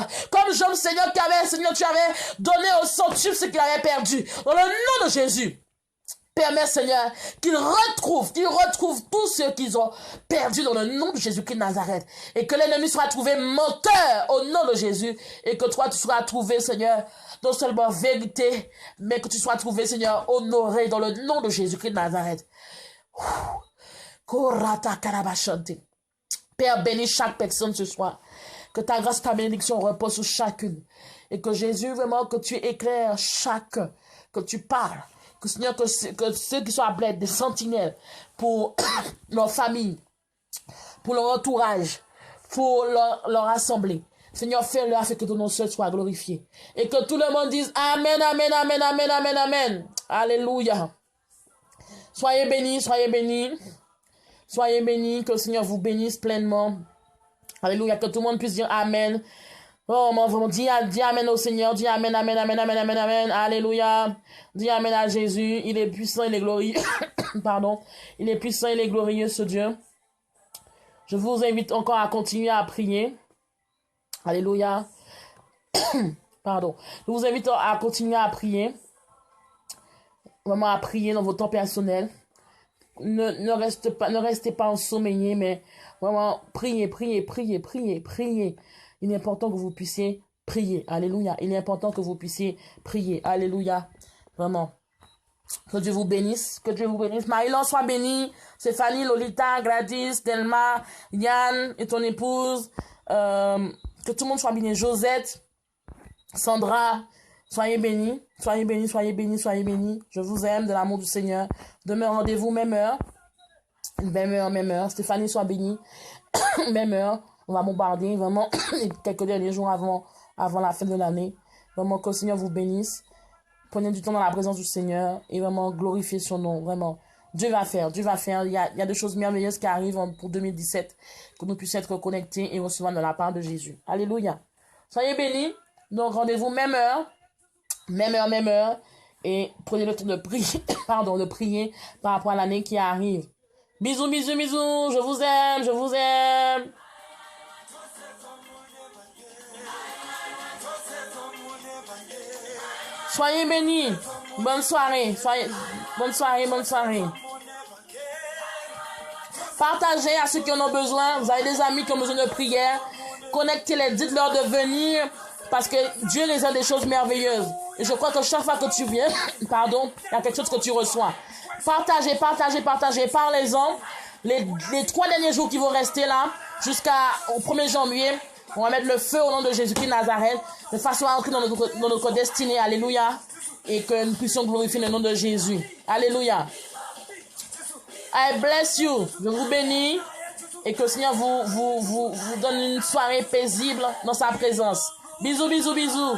Seigneur, Seigneur, tu avais donné au centuple ce qu'il avait perdu, dans le nom de Jésus. Permets, Seigneur, qu'ils retrouvent tout ce qu'ils ont perdu dans le nom de Jésus-Christ de Nazareth. Et que l'ennemi soit trouvé menteur au nom de Jésus. Et que toi, tu sois trouvé, Seigneur, non seulement vérité, mais que tu sois trouvé, Seigneur, honoré dans le nom de Jésus-Christ de Nazareth. Père, bénis chaque personne ce soir. Que ta grâce, ta bénédiction repose sur chacune. Et que Jésus, vraiment, que tu éclaires chacun, que tu parles. Que Seigneur, que ceux qui sont appelés des sentinelles pour leur famille, pour leur entourage, pour leur assemblée. Seigneur, fais-le afin que ton nom seul soit glorifié. Et que tout le monde dise Amen, Amen, Amen, Amen, Amen, Amen. Alléluia. Soyez bénis, soyez bénis. Soyez bénis, que le Seigneur vous bénisse pleinement. Alléluia, que tout le monde puisse dire Amen. Oh, mon dis Amen au Seigneur, dis Amen, Amen, Amen, Amen, Amen, Amen, Alléluia. Dis Amen à Jésus, il est puissant, il est glorieux. Pardon, il est puissant, il est glorieux, ce Dieu. Je vous invite encore à continuer à prier. Alléluia. Pardon. Je vous invite à continuer à prier. Vraiment à prier dans vos temps personnels. Ne restez pas ensommeillés, mais vraiment priez. Il est important que vous puissiez prier. Alléluia. Il est important que vous puissiez prier. Alléluia. Vraiment. Que Dieu vous bénisse. Que Dieu vous bénisse. Marie-Laure soit bénie. Stéphanie, Lolita, Gladys, Delma, Yann et ton épouse. Que tout le monde soit béni. Josette, Sandra, soyez bénis. Soyez bénis, soyez bénis, soyez bénis. Je vous aime de l'amour du Seigneur. Demain, rendez-vous, même heure. Même heure. Stéphanie, soit bénie. Même heure. On va bombarder vraiment quelques derniers jours avant la fin de l'année. Vraiment que le Seigneur vous bénisse. Prenez du temps dans la présence du Seigneur et vraiment glorifiez son nom. Vraiment. Dieu va faire. Il y a des choses merveilleuses qui arrivent pour 2017. Que nous puissions être connectés et recevoir de la part de Jésus. Alléluia. Soyez bénis. Donc rendez-vous même heure. Et prenez le temps de prier. De prier par rapport à l'année qui arrive. Bisous. Je vous aime. Soyez bénis. Bonne soirée. Bonne soirée. Partagez à ceux qui en ont besoin. Vous avez des amis qui ont besoin de prière. Connectez-les. Dites-leur de venir. Parce que Dieu les a des choses merveilleuses. Et je crois que chaque fois que tu viens, il y a quelque chose que tu reçois. Partagez. Parlez-en. Les 3 derniers jours qui vont rester là, jusqu'au 1er janvier, on va mettre le feu au nom de Jésus-Christ de Nazareth, de façon à entrer dans notre destinée. Alléluia. et que nous puissions glorifier le nom de Jésus. Alléluia. I bless you. Je vous bénis et que le Seigneur vous donne une soirée paisible dans sa présence. Bisous, bisous, bisous.